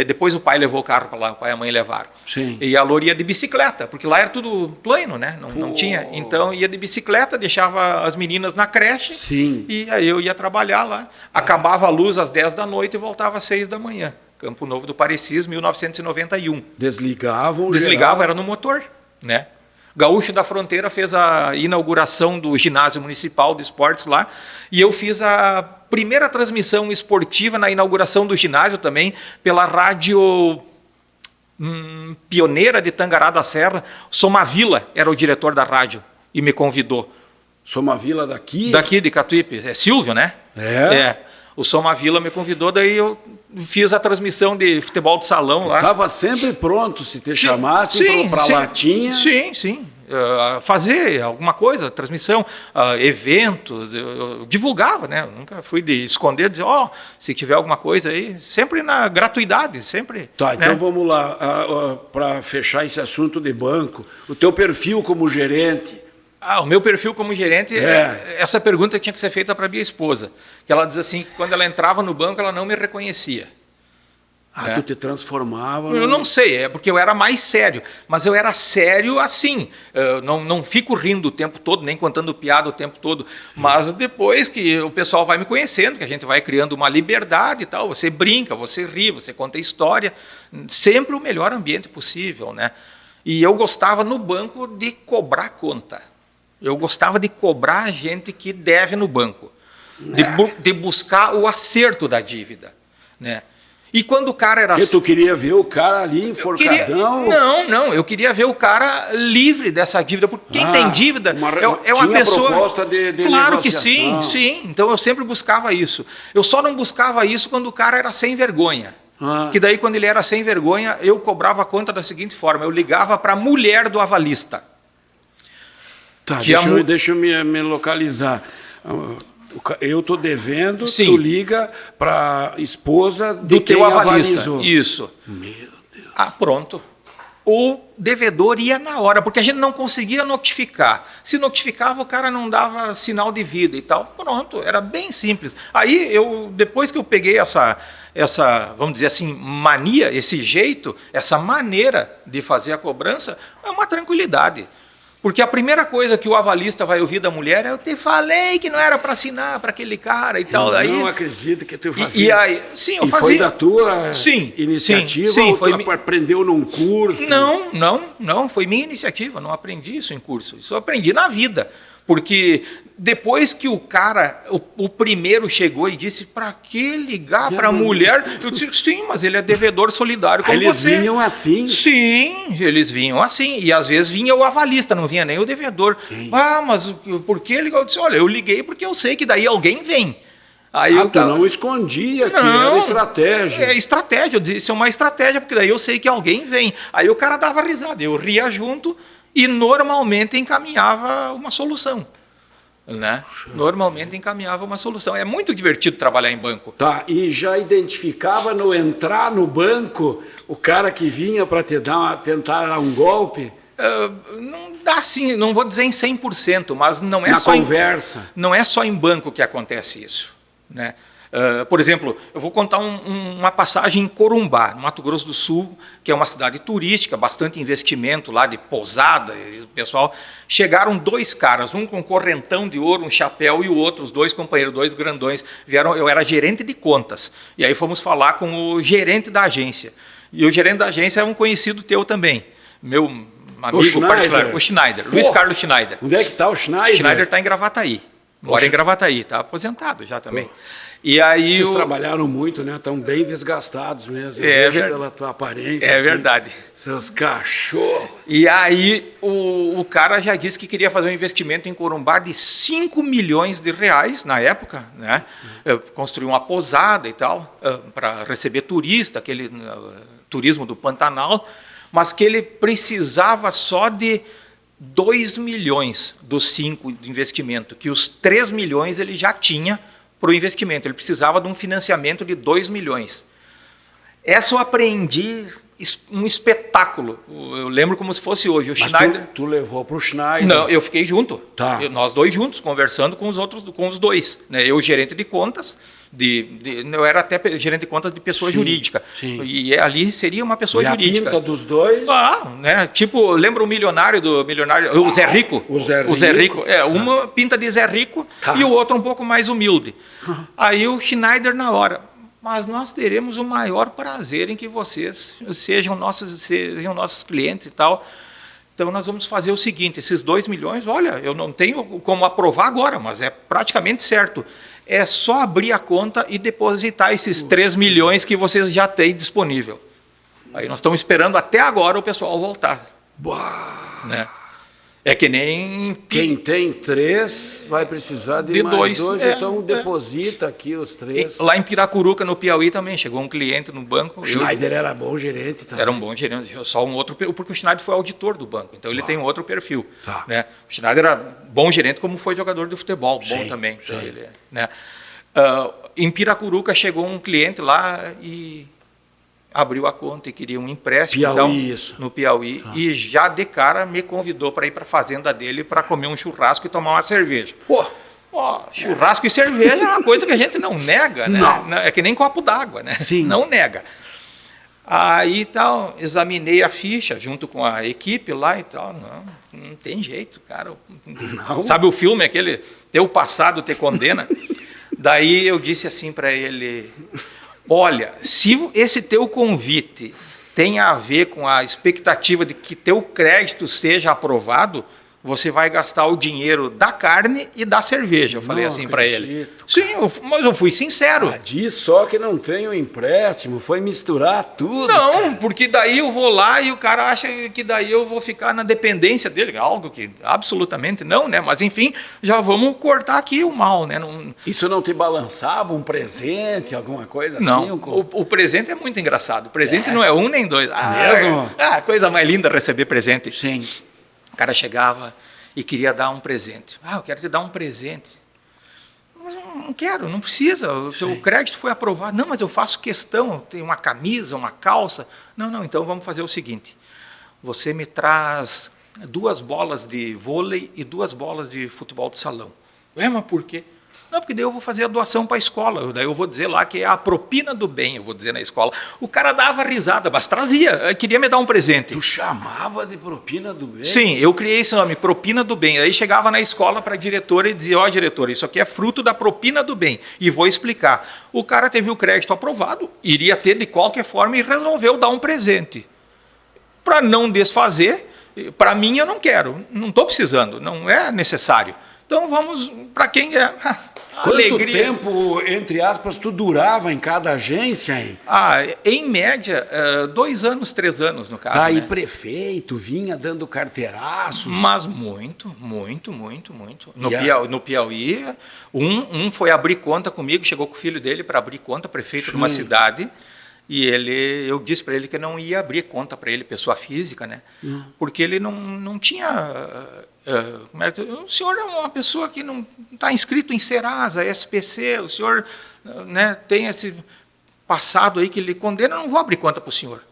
Speaker 1: Depois o pai levou o carro para lá, o pai e a mãe levaram.
Speaker 2: Sim.
Speaker 1: E a Lori ia de bicicleta, porque lá era tudo plano, né? Não tinha. Então ia de bicicleta, deixava as meninas na creche.
Speaker 2: Sim.
Speaker 1: E aí eu ia trabalhar lá. Acabava a luz às 10 da noite e voltava às 6 da manhã. Campo Novo do Parecis, 1991.
Speaker 2: Desligava,
Speaker 1: era no motor, né? Gaúcho da Fronteira fez a inauguração do ginásio municipal de esportes lá, e eu fiz a primeira transmissão esportiva na inauguração do ginásio também, pela rádio pioneira de Tangará da Serra. Somavila era o diretor da rádio e me convidou.
Speaker 2: Somavila daqui?
Speaker 1: Daqui de Catuípe, é Silvio, né? O Somavila me convidou, daí eu fiz a transmissão de futebol de salão lá.
Speaker 2: Estava sempre pronto, se te chamasse para Latinha.
Speaker 1: Sim. fazer alguma coisa, transmissão, eventos, eu divulgava, né? Eu nunca fui de esconder, dizer, se tiver alguma coisa aí, sempre na gratuidade, sempre.
Speaker 2: Tá,
Speaker 1: né?
Speaker 2: então vamos lá, para fechar esse assunto de banco, o teu perfil como gerente.
Speaker 1: O meu perfil como gerente, essa pergunta tinha que ser feita para minha esposa, que ela diz assim, que quando ela entrava no banco, ela não me reconhecia.
Speaker 2: Tu te transformava...
Speaker 1: Eu não sei, é porque eu era mais sério, mas eu era sério assim, não fico rindo o tempo todo, nem contando piada o tempo todo, mas depois que o pessoal vai me conhecendo, que a gente vai criando uma liberdade e tal, você brinca, você ri, você conta história, sempre o melhor ambiente possível, né? E eu gostava no banco de cobrar conta, eu gostava de cobrar a gente que deve no banco, de buscar o acerto da dívida, né? E quando o cara era...
Speaker 2: Porque tu queria ver o cara ali enforcadão?
Speaker 1: Não, eu queria ver o cara livre dessa dívida, porque quem tem dívida é uma pessoa...
Speaker 2: proposta de
Speaker 1: claro que
Speaker 2: negociação.
Speaker 1: sim, então eu sempre buscava isso. Eu só não buscava isso quando o cara era sem vergonha. Que daí, quando ele era sem vergonha, eu cobrava a conta da seguinte forma, eu ligava para a mulher do avalista.
Speaker 2: Tá, deixa eu me localizar. Eu estou devendo,
Speaker 1: sim,
Speaker 2: tu liga para a esposa
Speaker 1: do teu avalista.
Speaker 2: Avalizou.
Speaker 1: Isso.
Speaker 2: Meu Deus.
Speaker 1: Pronto. O devedor ia na hora, porque a gente não conseguia notificar. Se notificava, o cara não dava sinal de vida e tal. Pronto, era bem simples. Aí, depois que eu peguei essa, vamos dizer assim, mania, esse jeito, essa maneira de fazer a cobrança, é uma tranquilidade. Porque a primeira coisa que o avalista vai ouvir da mulher é: eu te falei que não era para assinar para aquele cara e tal.
Speaker 2: Eu não acredito que tu fazia.
Speaker 1: E aí, sim, eu fazia.
Speaker 2: Foi da tua iniciativa ou
Speaker 1: foi
Speaker 2: tu aprendeu num curso?
Speaker 1: Não, foi minha iniciativa, não aprendi isso em curso. Isso eu aprendi na vida. Porque depois que o cara, o primeiro chegou e disse: para que ligar para a mulher? Eu disse: sim, mas ele é devedor solidário como você.
Speaker 2: Eles vinham assim?
Speaker 1: Sim, eles vinham assim. E às vezes vinha o avalista, não vinha nem o devedor. Sim. Mas por que ligou? Eu disse: olha, eu liguei porque eu sei que daí alguém vem. Aí
Speaker 2: tu não escondia que era estratégia.
Speaker 1: É estratégia, eu disse: é uma estratégia, porque daí eu sei que alguém vem. Aí o cara dava risada, eu ria junto e normalmente encaminhava uma solução. Né? Normalmente encaminhava uma solução. É muito divertido trabalhar em banco.
Speaker 2: Tá, e já identificava no entrar no banco o cara que vinha para tentar dar um golpe?
Speaker 1: Não dá assim, não vou dizer em 100%, mas não é
Speaker 2: na
Speaker 1: só
Speaker 2: conversa.
Speaker 1: Não é só em banco que acontece isso, né? Por exemplo, eu vou contar uma passagem em Corumbá, no Mato Grosso do Sul, que é uma cidade turística, bastante investimento lá de pousada, e o pessoal. Chegaram dois caras, um com correntão de ouro, um chapéu, e o outro, os dois companheiros, dois grandões, vieram. Eu era gerente de contas, e aí fomos falar com o gerente da agência. E o gerente da agência é um conhecido teu também, meu amigo particular, o Schneider, Luiz Carlos Schneider.
Speaker 2: Onde é que está o Schneider?
Speaker 1: O Schneider está em Gravataí, mora em Gravataí, está aposentado já também. E aí
Speaker 2: vocês trabalharam muito, né? Estão bem desgastados mesmo. Pela tua aparência.
Speaker 1: É assim, verdade.
Speaker 2: Seus cachorros.
Speaker 1: E aí o cara já disse que queria fazer um investimento em Corumbá de 5 milhões de reais na época, né? Construir uma pousada e tal, para receber turista, aquele turismo do Pantanal, mas que ele precisava só de 2 milhões dos 5 de investimento, que os 3 milhões ele já tinha para o investimento. Ele precisava de um financiamento de 2 milhões. Essa eu aprendi, um espetáculo. Eu lembro como se fosse hoje.
Speaker 2: Mas Schneider... tu levou para o Schneider?
Speaker 1: Não, eu fiquei junto.
Speaker 2: Tá.
Speaker 1: Nós dois juntos, conversando com os dois. Né? Eu, gerente de contas, eu era até gerente de contas de pessoa jurídica.
Speaker 2: Sim.
Speaker 1: E ali seria uma pessoa jurídica.
Speaker 2: A pinta dos dois?
Speaker 1: Né? Tipo, lembra o milionário o Zé Rico?
Speaker 2: O Zé Rico.
Speaker 1: Uma pinta de Zé Rico e o outro um pouco mais humilde. Aí o Schneider na hora: mas nós teremos o maior prazer em que vocês sejam nossos clientes e tal. Então nós vamos fazer o seguinte: esses 2 milhões, olha, eu não tenho como aprovar agora, mas é praticamente certo. É só abrir a conta e depositar esses 3 milhões que vocês já têm disponível. Aí nós estamos esperando até agora o pessoal voltar. Né? É que nem...
Speaker 2: Quem tem 3 vai precisar de mais 2, então deposita aqui os 3.
Speaker 1: Lá em Piracuruca, no Piauí, também chegou um cliente no banco.
Speaker 2: O Schneider era bom gerente também.
Speaker 1: Era um bom gerente, só um outro, porque o Schneider foi auditor do banco, então ele tem um outro perfil.
Speaker 2: Tá.
Speaker 1: Né? O Schneider era bom gerente, como foi jogador de futebol,
Speaker 2: Sim,
Speaker 1: bom também.
Speaker 2: sim.
Speaker 1: Ele, né? Em Piracuruca chegou um cliente lá e abriu a conta e queria um empréstimo
Speaker 2: Piauí, isso.
Speaker 1: No Piauí, e já de cara me convidou para ir para a fazenda dele para comer um churrasco e tomar uma cerveja.
Speaker 2: Pô,
Speaker 1: churrasco e cerveja é uma coisa que a gente não nega, né?
Speaker 2: Não.
Speaker 1: É que nem copo d'água, né?
Speaker 2: Sim.
Speaker 1: Não nega. Aí tal, examinei a ficha junto com a equipe lá e tal. Não tem jeito, cara.
Speaker 2: Não.
Speaker 1: Sabe o filme aquele, teu passado te condena? Daí eu disse assim para ele: olha, se esse teu convite tem a ver com a expectativa de que teu crédito seja aprovado, você vai gastar o dinheiro da carne e da cerveja. Eu falei assim para ele. Sim, mas eu fui sincero.
Speaker 2: Diz só que não tem o empréstimo, foi misturar tudo.
Speaker 1: Não,
Speaker 2: cara.
Speaker 1: porque daí eu vou lá e o cara acha que daí eu vou ficar na dependência dele, algo que absolutamente não, né? Mas enfim, já vamos cortar aqui o mal, né? Não...
Speaker 2: Isso não te balançava um presente, alguma coisa
Speaker 1: não,
Speaker 2: assim?
Speaker 1: O presente é muito engraçado. O presente não é um nem dois.
Speaker 2: Mesmo?
Speaker 1: Coisa mais linda receber presente.
Speaker 2: Sim.
Speaker 1: O cara chegava e queria dar um presente. Eu quero te dar um presente. Mas eu não quero, não precisa. O seu crédito foi aprovado. Não, mas eu faço questão. Tem uma camisa, uma calça. Não, então vamos fazer o seguinte. Você me traz 2 bolas de vôlei e 2 bolas de futebol de salão. Mas por quê? Não, porque daí eu vou fazer a doação para a escola. Daí eu vou dizer lá que é a propina do bem, eu vou dizer na escola. O cara dava risada, mas trazia, queria me dar um presente.
Speaker 2: Tu chamava de propina do bem?
Speaker 1: Sim, eu criei esse nome, propina do bem. Aí chegava na escola para a diretora e dizia: ó, diretora, isso aqui é fruto da propina do bem. E vou explicar. O cara teve o crédito aprovado, iria ter de qualquer forma e resolveu dar um presente. Para não desfazer, para mim eu não quero, não estou precisando, não é necessário. Então vamos para quem é.
Speaker 2: Quanto
Speaker 1: Alegria.
Speaker 2: tempo, entre aspas, tu durava em cada agência, hein?
Speaker 1: Em média, 2 anos, 3 anos, no caso.
Speaker 2: Tá,
Speaker 1: né?
Speaker 2: e prefeito vinha dando carteiraços.
Speaker 1: Mas muito. No Piauí, um foi abrir conta comigo, chegou com o filho dele para abrir conta, prefeito de uma cidade, e eu disse para ele que não ia abrir conta para ele, pessoa física, né? Porque ele não tinha... o senhor é uma pessoa que não está inscrito em Serasa, SPC, o senhor, né, tem esse passado aí que lhe condena, eu não vou abrir conta para o senhor.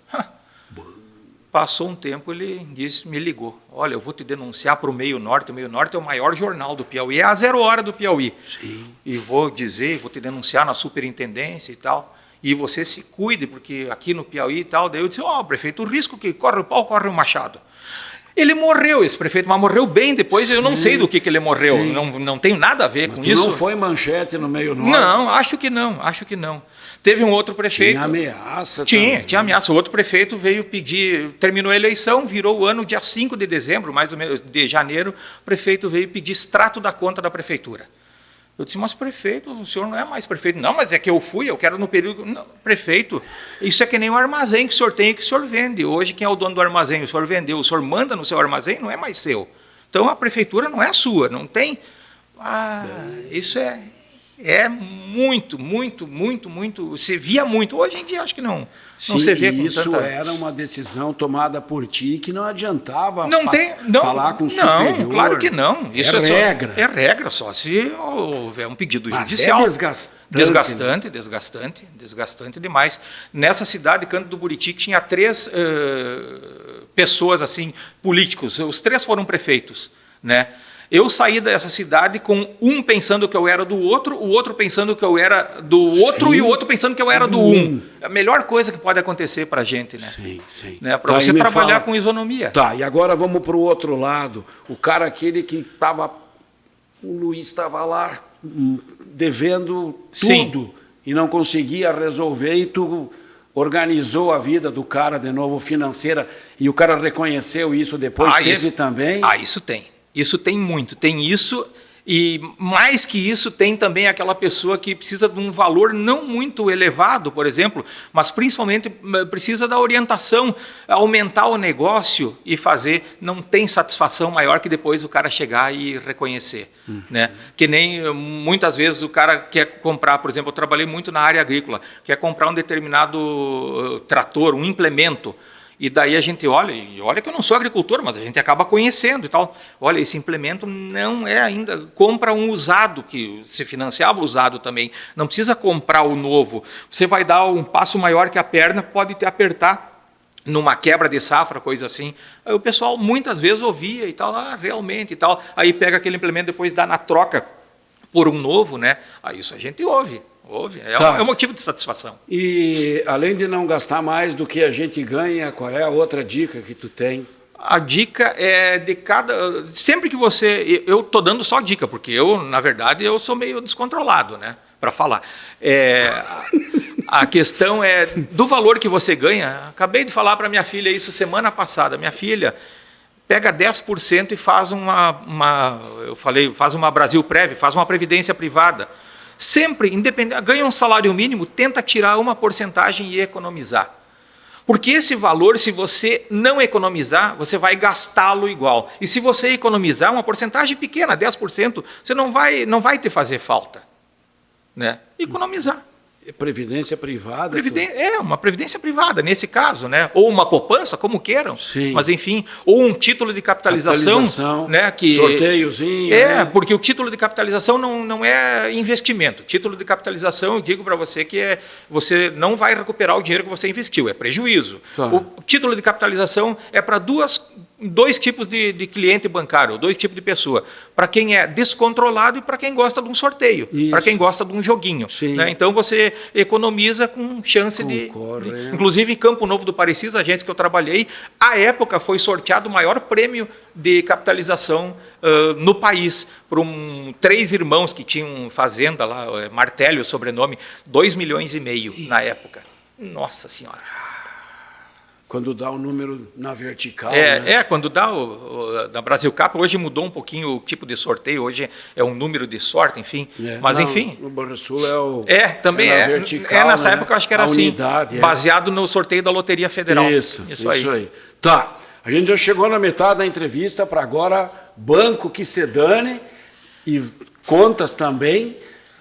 Speaker 1: Passou um tempo, ele me ligou: olha, eu vou te denunciar para o Meio Norte. O Meio Norte é o maior jornal do Piauí, é a 0 hora do Piauí.
Speaker 2: Sim.
Speaker 1: E vou te denunciar na superintendência e tal. E você se cuide, porque aqui no Piauí e tal. Daí eu disse: prefeito, o risco que corre o pau, corre o machado. Ele morreu, esse prefeito, mas morreu bem depois, eu não sei do que ele morreu, não tem nada a ver com isso.
Speaker 2: Não foi manchete no Meio Norte?
Speaker 1: Não, acho que não. Teve um outro prefeito...
Speaker 2: Tinha ameaça.
Speaker 1: Tinha ameaça. O outro prefeito veio pedir, terminou a eleição, virou o ano, dia 5 de dezembro, mais ou menos, de janeiro, o prefeito veio pedir extrato da conta da prefeitura. Eu disse: mas prefeito, o senhor não é mais prefeito. Não, mas é que eu quero no período... Não, prefeito, isso é que nem um armazém que o senhor tem e que o senhor vende. Hoje, quem é o dono do armazém? O senhor vendeu, o senhor manda no seu armazém, não é mais seu. Então, a prefeitura não é sua, não tem... isso é muito... Se via muito. Hoje em dia, acho que não se vê com
Speaker 2: isso
Speaker 1: tanta...
Speaker 2: era uma decisão tomada por ti que não adiantava falar com o
Speaker 1: superior. Não, claro que não. Isso
Speaker 2: regra.
Speaker 1: É regra, só se houver um pedido
Speaker 2: Mas
Speaker 1: judicial.
Speaker 2: É
Speaker 1: desgastante demais. Nessa cidade, Cândido do Buriti, tinha 3 pessoas assim, políticos. Os 3 foram prefeitos, né? Eu saí dessa cidade com um pensando que eu era do outro, o outro pensando que eu era do outro, sim, e o outro pensando que eu era do um. É a melhor coisa que pode acontecer para a gente, né?
Speaker 2: Sim.
Speaker 1: Né? Para você trabalhar com isonomia.
Speaker 2: Tá, e agora vamos para o outro lado. O cara aquele que estava... O Luiz estava lá devendo tudo, sim, e não conseguia resolver, e tu organizou a vida do cara de novo financeira, e o cara reconheceu isso depois, teve também?
Speaker 1: Isso tem. Isso tem muito. Tem isso E mais que isso, tem também aquela pessoa que precisa de um valor não muito elevado, por exemplo, mas principalmente precisa da orientação, aumentar o negócio e fazer. Não tem satisfação maior que depois o cara chegar e reconhecer. Né? Que nem muitas vezes o cara quer comprar, por exemplo, eu trabalhei muito na área agrícola, quer comprar um determinado trator, um implemento. E daí a gente olha, e olha que eu não sou agricultor, mas a gente acaba conhecendo e tal. Olha, esse implemento não é ainda, compra um usado, que se financiava usado também, não precisa comprar o novo. Você vai dar um passo maior que a perna, pode te apertar numa quebra de safra, coisa assim. Aí o pessoal muitas vezes ouvia e tal, realmente e tal. Aí pega aquele implemento, depois dá na troca por um novo, né? Aí isso a gente ouve. É um motivo de satisfação.
Speaker 2: E além de não gastar mais do que a gente ganha, qual é a outra dica que tu tem?
Speaker 1: A dica é de cada... Sempre que você... Eu estou dando só dica, porque eu, na verdade, eu sou meio descontrolado, né? Para falar. A questão é do valor que você ganha. Acabei de falar para minha filha isso semana passada. Minha filha pega 10% e faz faz uma Brasilprev, faz uma previdência privada. Sempre, independente, ganha um salário mínimo, tenta tirar uma porcentagem e economizar. Porque esse valor, se você não economizar, você vai gastá-lo igual. E se você economizar uma porcentagem pequena, 10%, você não vai te fazer falta. Né? Economizar.
Speaker 2: Previdência privada?
Speaker 1: Uma previdência privada, nesse caso, né? Ou uma poupança, como queiram.
Speaker 2: Sim.
Speaker 1: Mas, enfim, ou um título de capitalização.
Speaker 2: Né, sorteiozinho.
Speaker 1: Né? Porque o título de capitalização não é investimento. Título de capitalização, eu digo para você que você não vai recuperar o dinheiro que você investiu, é prejuízo. Tá. O título de capitalização é para dois tipos de cliente bancário, dois tipos de pessoa. Para quem é descontrolado e para quem gosta de um sorteio, para quem gosta de um joguinho. Né? Então você economiza com chance de... Inclusive em Campo Novo do Parecis, a agência que eu trabalhei, à época foi sorteado o maior prêmio de capitalização no país, por 3 irmãos que tinham fazenda lá, Martelli, o sobrenome, 2,5 milhões na época. Nossa Senhora!
Speaker 2: Quando dá o número na vertical.
Speaker 1: Quando dá na Brasilcap, hoje mudou um pouquinho o tipo de sorteio, hoje é um número de sorte, enfim. Mas enfim.
Speaker 2: No Banrisul é o.
Speaker 1: Também
Speaker 2: na vertical,
Speaker 1: nessa época eu acho que era assim.
Speaker 2: Unidade,
Speaker 1: baseado no sorteio da Loteria Federal.
Speaker 2: Isso aí. Tá. A gente já chegou na metade da entrevista, para agora, banco que se dane e contas também.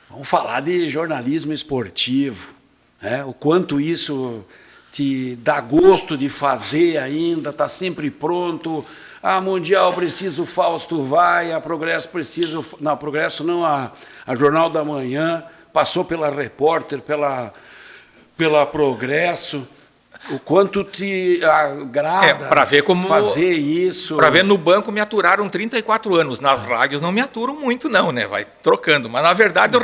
Speaker 2: Vamos falar de jornalismo esportivo. Né? O quanto isso te dá gosto de fazer ainda, está sempre pronto. A Mundial precisa, o Fausto vai, a Progresso precisa, não, Progresso não, a Jornal da Manhã, passou pela Repórter, pela Progresso. O quanto te agrada
Speaker 1: para ver como
Speaker 2: fazer isso.
Speaker 1: Para ver, no banco me aturaram 34 anos, nas rádios não me aturam muito não, né? Vai trocando, mas na verdade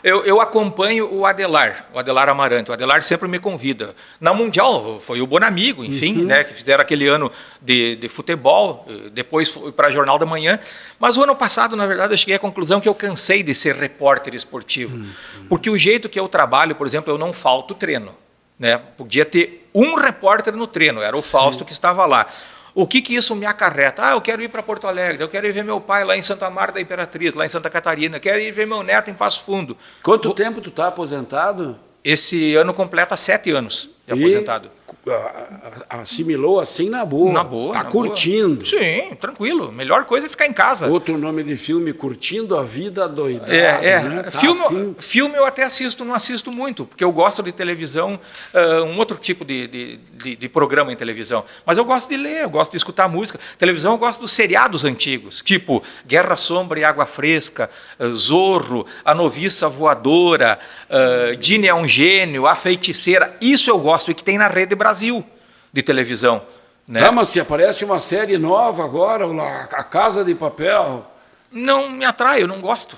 Speaker 1: eu acompanho o Adelar Amarante, o Adelar sempre me convida. Na Mundial foi o Bonamigo, enfim, né, que fizeram aquele ano de futebol, depois fui para Jornal da Manhã, mas o ano passado, na verdade, eu cheguei à conclusão que eu cansei de ser repórter esportivo, porque o jeito que eu trabalho, por exemplo, eu não falto treino. Né? Podia ter um repórter no treino, era o Fausto que estava lá. O que isso me acarreta? Eu quero ir para Porto Alegre, eu quero ir ver meu pai lá em Santa Marta da Imperatriz, lá em Santa Catarina, quero ir ver meu neto em Passo Fundo.
Speaker 2: Quanto tempo tu está aposentado?
Speaker 1: Esse ano completa 7 anos de aposentado.
Speaker 2: Assimilou assim na boa.
Speaker 1: Na boa.
Speaker 2: Tá curtindo.
Speaker 1: Boa. Sim, tranquilo. Melhor coisa é ficar em casa.
Speaker 2: Outro nome de filme, Curtindo a Vida Doidada. Né? Tá
Speaker 1: filme eu até assisto, não assisto muito, porque eu gosto de televisão, um outro tipo de programa em televisão. Mas eu gosto de ler, eu gosto de escutar música. Televisão eu gosto dos seriados antigos, tipo Guerra, Sombra e Água Fresca, Zorro, A Noviça Voadora, Dini é um Gênio, A Feiticeira. Isso eu gosto e que tem na Rede Brasil de televisão. Né?
Speaker 2: Tá, mas se aparece uma série nova agora, A Casa de Papel...
Speaker 1: Não me atrai, eu não gosto.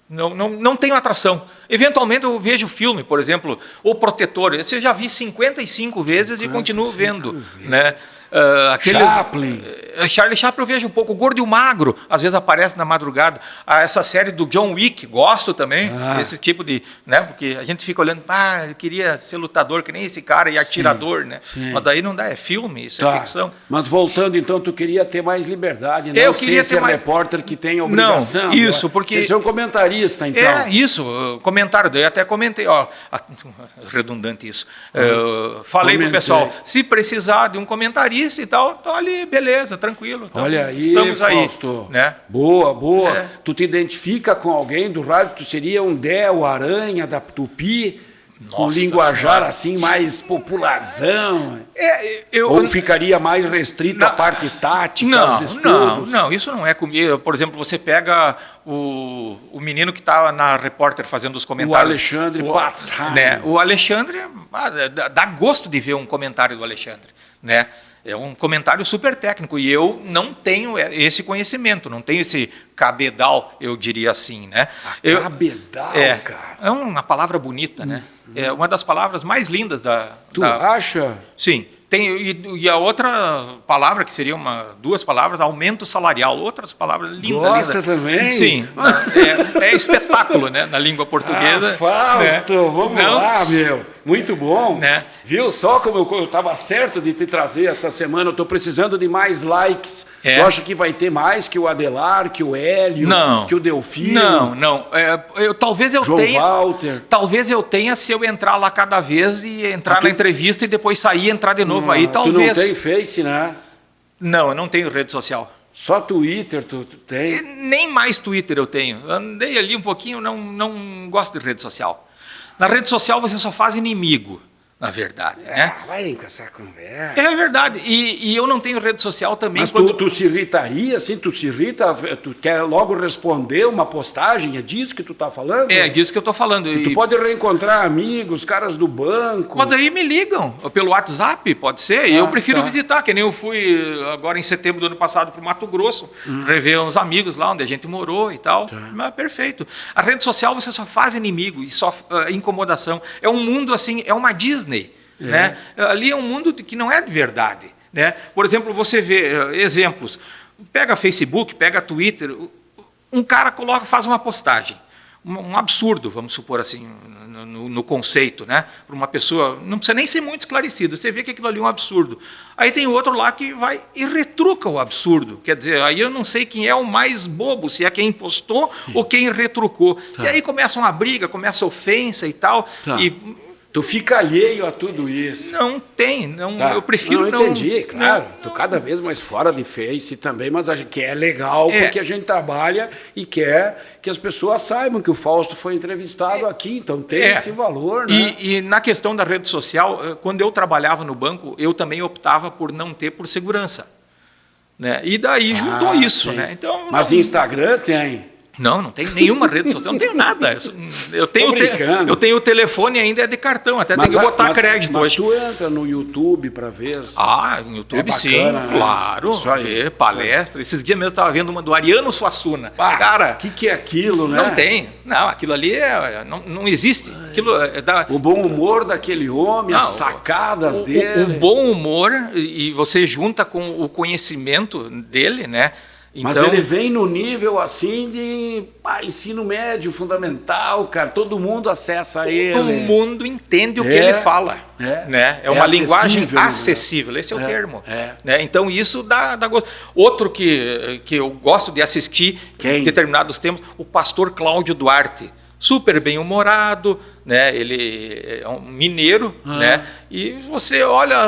Speaker 1: Não tenho atração. Eventualmente eu vejo filme, por exemplo, O Protetor. Esse eu já vi 55 vezes e continuo vendo. Né?
Speaker 2: Chaplin.
Speaker 1: Charlie Chaplin eu vejo um pouco. O Gordo e o Magro, às vezes aparece na madrugada. Essa série do John Wick, gosto também. Esse tipo de... Né? Porque a gente fica olhando, eu queria ser lutador que nem esse cara e atirador. Né? Mas daí não dá, é filme, isso é ficção.
Speaker 2: Mas voltando então, tu queria ter mais liberdade, não ser esse repórter que tem a obrigação.
Speaker 1: Não, isso, porque...
Speaker 2: Você é um comentarista, então.
Speaker 1: Isso, comentário. Daí até comentei, redundante isso. Falei pro pessoal, se precisar de um comentarista e tal, tô ali, beleza, tranquilo. Então,
Speaker 2: olha aí,
Speaker 1: estamos
Speaker 2: Fausto.
Speaker 1: Aí. Né?
Speaker 2: Boa. Tu te identifica com alguém do rádio? Tu seria um Del Aranha da Tupi? Um linguajar assim mais popularzão? Ou ficaria mais restrito à parte tática, aos estudos?
Speaker 1: Não, isso não é comigo. Por exemplo, você pega o menino que estava na Repórter fazendo os comentários.
Speaker 2: O Alexandre Patzheim.
Speaker 1: Né? O Alexandre, dá gosto de ver um comentário do Alexandre. Né? É um comentário super técnico e eu não tenho esse conhecimento, não tenho esse cabedal, eu diria assim, né?
Speaker 2: Cabedal, cara.
Speaker 1: É uma palavra bonita, né? É uma das palavras mais lindas da...
Speaker 2: Tu acha?
Speaker 1: Sim. E a outra palavra, que seria duas palavras, aumento salarial. Outras palavras lindas.
Speaker 2: Gosta também?
Speaker 1: Sim. É espetáculo, né? Na língua portuguesa.
Speaker 2: Fausto,
Speaker 1: né?
Speaker 2: Vamos lá, meu. Muito bom.
Speaker 1: Né?
Speaker 2: Viu só como eu estava certo de te trazer essa semana? Eu estou precisando de mais likes. Eu acho que vai ter mais que o Adelar, que o Hélio, que o Delfino.
Speaker 1: Não. Talvez eu
Speaker 2: João
Speaker 1: tenha...
Speaker 2: Walter.
Speaker 1: Talvez eu tenha se eu entrar lá cada vez e entrar na entrevista e depois sair e entrar de novo. Aí talvez...
Speaker 2: Tu não tem Face, né?
Speaker 1: Não, eu não tenho rede social.
Speaker 2: Só Twitter tu tem?
Speaker 1: Nem mais Twitter eu tenho. Andei ali um pouquinho, não gosto de rede social. Na rede social você só faz inimigo, na verdade. Né?
Speaker 2: Vai com essa conversa.
Speaker 1: É verdade. E eu não tenho rede social também.
Speaker 2: Mas tu se irritaria, assim? Tu se irrita? Tu quer logo responder uma postagem? É disso que tu está falando?
Speaker 1: É disso que eu estou falando.
Speaker 2: Tu pode reencontrar amigos, caras do banco.
Speaker 1: Mas aí me ligam. Pelo WhatsApp, pode ser. E eu prefiro visitar, que nem eu fui agora em setembro do ano passado para o Mato Grosso, rever uns amigos lá onde a gente morou e tal. Mas perfeito. A rede social você só faz inimigo e só incomodação. É um mundo assim, é uma Disney. Né? Ali é um mundo que não é de verdade. Né? Por exemplo, você vê exemplos. Pega Facebook, pega Twitter. Um cara faz uma postagem. Um absurdo, vamos supor assim, no conceito, né? Para uma pessoa, não precisa nem ser muito esclarecido, você vê que aquilo ali é um absurdo. Aí tem outro lá que vai e retruca o absurdo, quer dizer, aí eu não sei quem é o mais bobo, se é quem postou ou quem retrucou. E aí começa uma briga, começa a ofensa e tal,
Speaker 2: Tu fica alheio a tudo isso.
Speaker 1: Não tem, eu prefiro não...
Speaker 2: Entendi, claro. Tô cada vez mais fora de Face também, mas a gente quer legal porque a gente trabalha e quer que as pessoas saibam que o Fausto foi entrevistado aqui, então tem esse valor, né?
Speaker 1: E na questão da rede social, quando eu trabalhava no banco, eu também optava por não ter por segurança. Né? E daí juntou isso, né? Então,
Speaker 2: mas Instagram tem...
Speaker 1: Não tem nenhuma rede social, não tenho nada. Eu tenho o telefone ainda é de cartão, até tenho que botar crédito hoje.
Speaker 2: Mas tu entra no YouTube para ver?
Speaker 1: No YouTube sim, claro. Ver palestra. Esses dias mesmo eu estava vendo uma do Ariano Suassuna. Cara,
Speaker 2: o que é aquilo, né?
Speaker 1: Não tem. Não, aquilo ali não existe. Aquilo
Speaker 2: o bom humor daquele homem, as sacadas dele.
Speaker 1: O bom humor, e você junta com o conhecimento dele, né?
Speaker 2: Então, mas ele vem no nível assim de ensino médio, fundamental, cara. Todo mundo acessa ele.
Speaker 1: Todo mundo entende o que ele fala. Né? É uma linguagem acessível, esse é o termo. Né? Então isso dá gosto. Outro que eu gosto de assistir em determinados tempos, o pastor Cláudio Duarte. Super bem-humorado, né? Ele é um mineiro, né? E você olha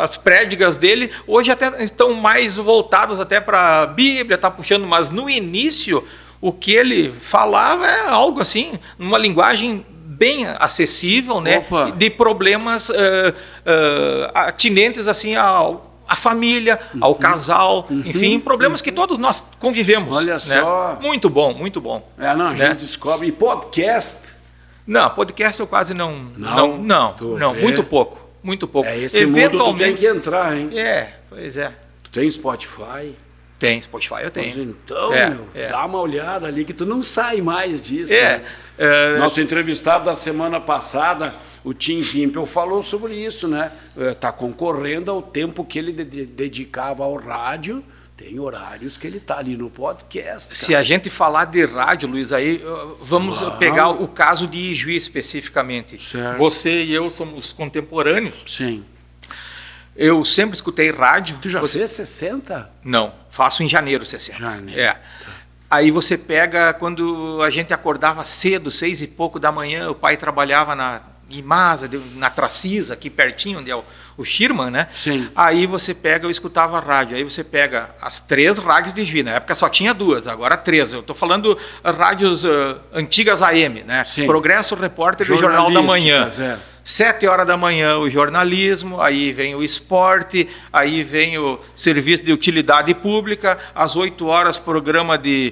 Speaker 1: as prédicas dele, hoje até estão mais voltadas até para a Bíblia, está puxando, mas no início o que ele falava é algo assim, numa linguagem bem acessível, né? De problemas atinentes assim à família, ao casal, enfim, problemas que todos nós convivemos.
Speaker 2: Olha só.
Speaker 1: Muito bom, muito bom.
Speaker 2: A gente descobre. E podcast?
Speaker 1: Não, podcast eu quase não, muito pouco, muito pouco.
Speaker 2: Esse mundo tu tem que entrar, hein?
Speaker 1: Pois é.
Speaker 2: Tu tem Spotify?
Speaker 1: Tem, Spotify eu tenho.
Speaker 2: Mas então, dá uma olhada ali que tu não sai mais disso. Nosso entrevistado da semana passada, o Tim Wimpel, falou sobre isso, né? Está concorrendo ao tempo que ele dedicava ao rádio. Tem horários que ele está ali no podcast. Cara.
Speaker 1: Se a gente falar de rádio, Luiz, aí vamos pegar o caso de Ijuí especificamente.
Speaker 2: Certo.
Speaker 1: Você e eu somos contemporâneos.
Speaker 2: Sim.
Speaker 1: Eu sempre escutei rádio.
Speaker 2: Tu já fez 60?
Speaker 1: Não, faço em janeiro 60.
Speaker 2: Janeiro.
Speaker 1: Tá. Aí você pega quando a gente acordava cedo, 6 e pouco da manhã, o pai trabalhava na Imasa, na Tracisa, aqui pertinho, onde é o Schirman, né?
Speaker 2: Sim.
Speaker 1: Aí você pega, eu escutava rádio, aí você pega as 3 rádios de Juí, na época só tinha 2, agora 3. Eu estou falando rádios antigas AM, né?
Speaker 2: Sim.
Speaker 1: Progresso, Repórter e Jornal da Manhã. 7 horas da manhã o jornalismo, aí vem o esporte, aí vem o serviço de utilidade pública, às 8 horas programa de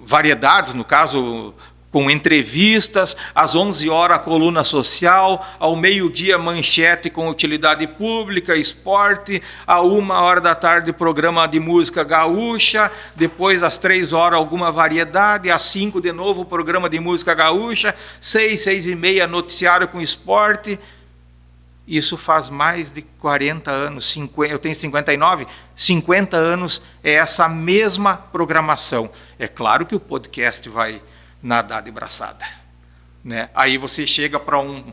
Speaker 1: variedades, no caso com entrevistas, às 11 horas a coluna social, ao meio-dia manchete com utilidade pública, esporte, à 1h da tarde programa de música gaúcha, depois às 3 horas alguma variedade, às 5 de novo programa de música gaúcha, 6, 6h30 noticiário com esporte. Isso faz mais de 40 anos, 50, eu tenho 59, 50 anos é essa mesma programação. É claro que o podcast vai nadar de braçada, né? Aí você chega para um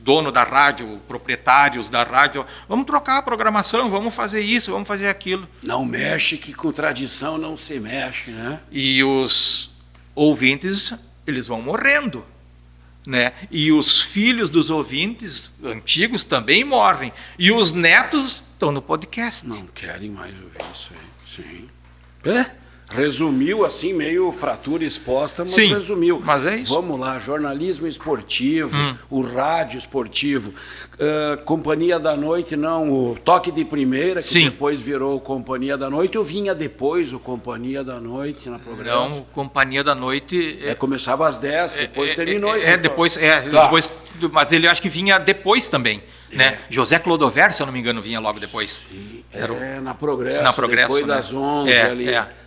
Speaker 1: dono da rádio, proprietários da rádio, vamos trocar a programação, vamos fazer isso, vamos fazer aquilo.
Speaker 2: Não mexe, que com tradição não se mexe, né?
Speaker 1: E os ouvintes, eles vão morrendo, né? E os filhos dos ouvintes antigos também morrem. E os netos estão no podcast.
Speaker 2: Não querem mais ouvir isso aí. Sim. Resumiu assim, meio fratura exposta, mas
Speaker 1: sim,
Speaker 2: resumiu.
Speaker 1: Mas é isso.
Speaker 2: Vamos lá, jornalismo esportivo, o rádio esportivo, Companhia da Noite, não, o Toque de Primeira, que sim, depois virou Companhia da Noite, ou vinha depois o Companhia da Noite na programação?
Speaker 1: Não, Companhia da Noite...
Speaker 2: começava às 10, depois terminou.
Speaker 1: Depois, depois, mas ele acho que vinha depois também. Né? José Clodover, se eu não me engano, vinha logo depois.
Speaker 2: Sim, na Progresso, depois das 11 ali.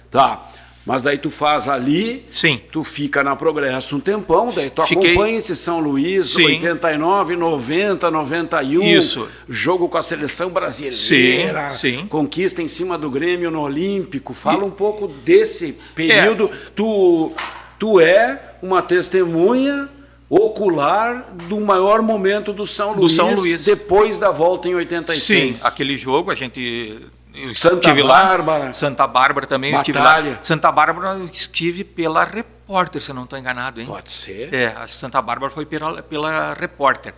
Speaker 2: Tá, mas daí tu faz ali,
Speaker 1: sim,
Speaker 2: tu fica na Progresso um tempão, daí tu acompanha esse São Luís, sim, 89, 90, 91,
Speaker 1: isso,
Speaker 2: jogo com a seleção brasileira,
Speaker 1: sim, sim,
Speaker 2: conquista em cima do Grêmio no Olímpico. Fala um pouco desse período. Tu é uma testemunha ocular do maior momento do São Luís, depois da volta em 86.
Speaker 1: Sim, aquele jogo a gente...
Speaker 2: Santa Bárbara.
Speaker 1: Santa Bárbara também estive lá. Santa Bárbara estive pela Repórter, se eu não estou enganado, hein?
Speaker 2: Pode ser.
Speaker 1: A Santa Bárbara foi pela Repórter.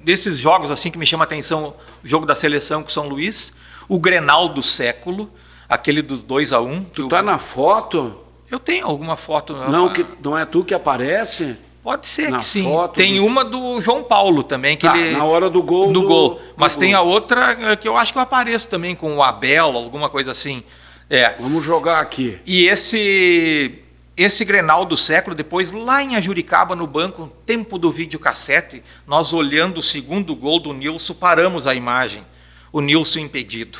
Speaker 1: Desses jogos assim que me chama a atenção, o jogo da seleção com São Luís, o Grenal do século, aquele dos 2-1.
Speaker 2: Tu tá na foto?
Speaker 1: Eu tenho alguma foto.
Speaker 2: Não é tu que aparece?
Speaker 1: Pode ser que sim. Tem uma do João Paulo também. Que ele,
Speaker 2: na hora do gol.
Speaker 1: Mas tem a outra que eu acho que eu apareço também com o Abel, alguma coisa assim.
Speaker 2: Vamos jogar aqui.
Speaker 1: E esse Grenal do século, depois lá em Ajuricaba, no banco, tempo do videocassete, nós olhando o segundo gol do Nilson, paramos a imagem. O Nilson impedido.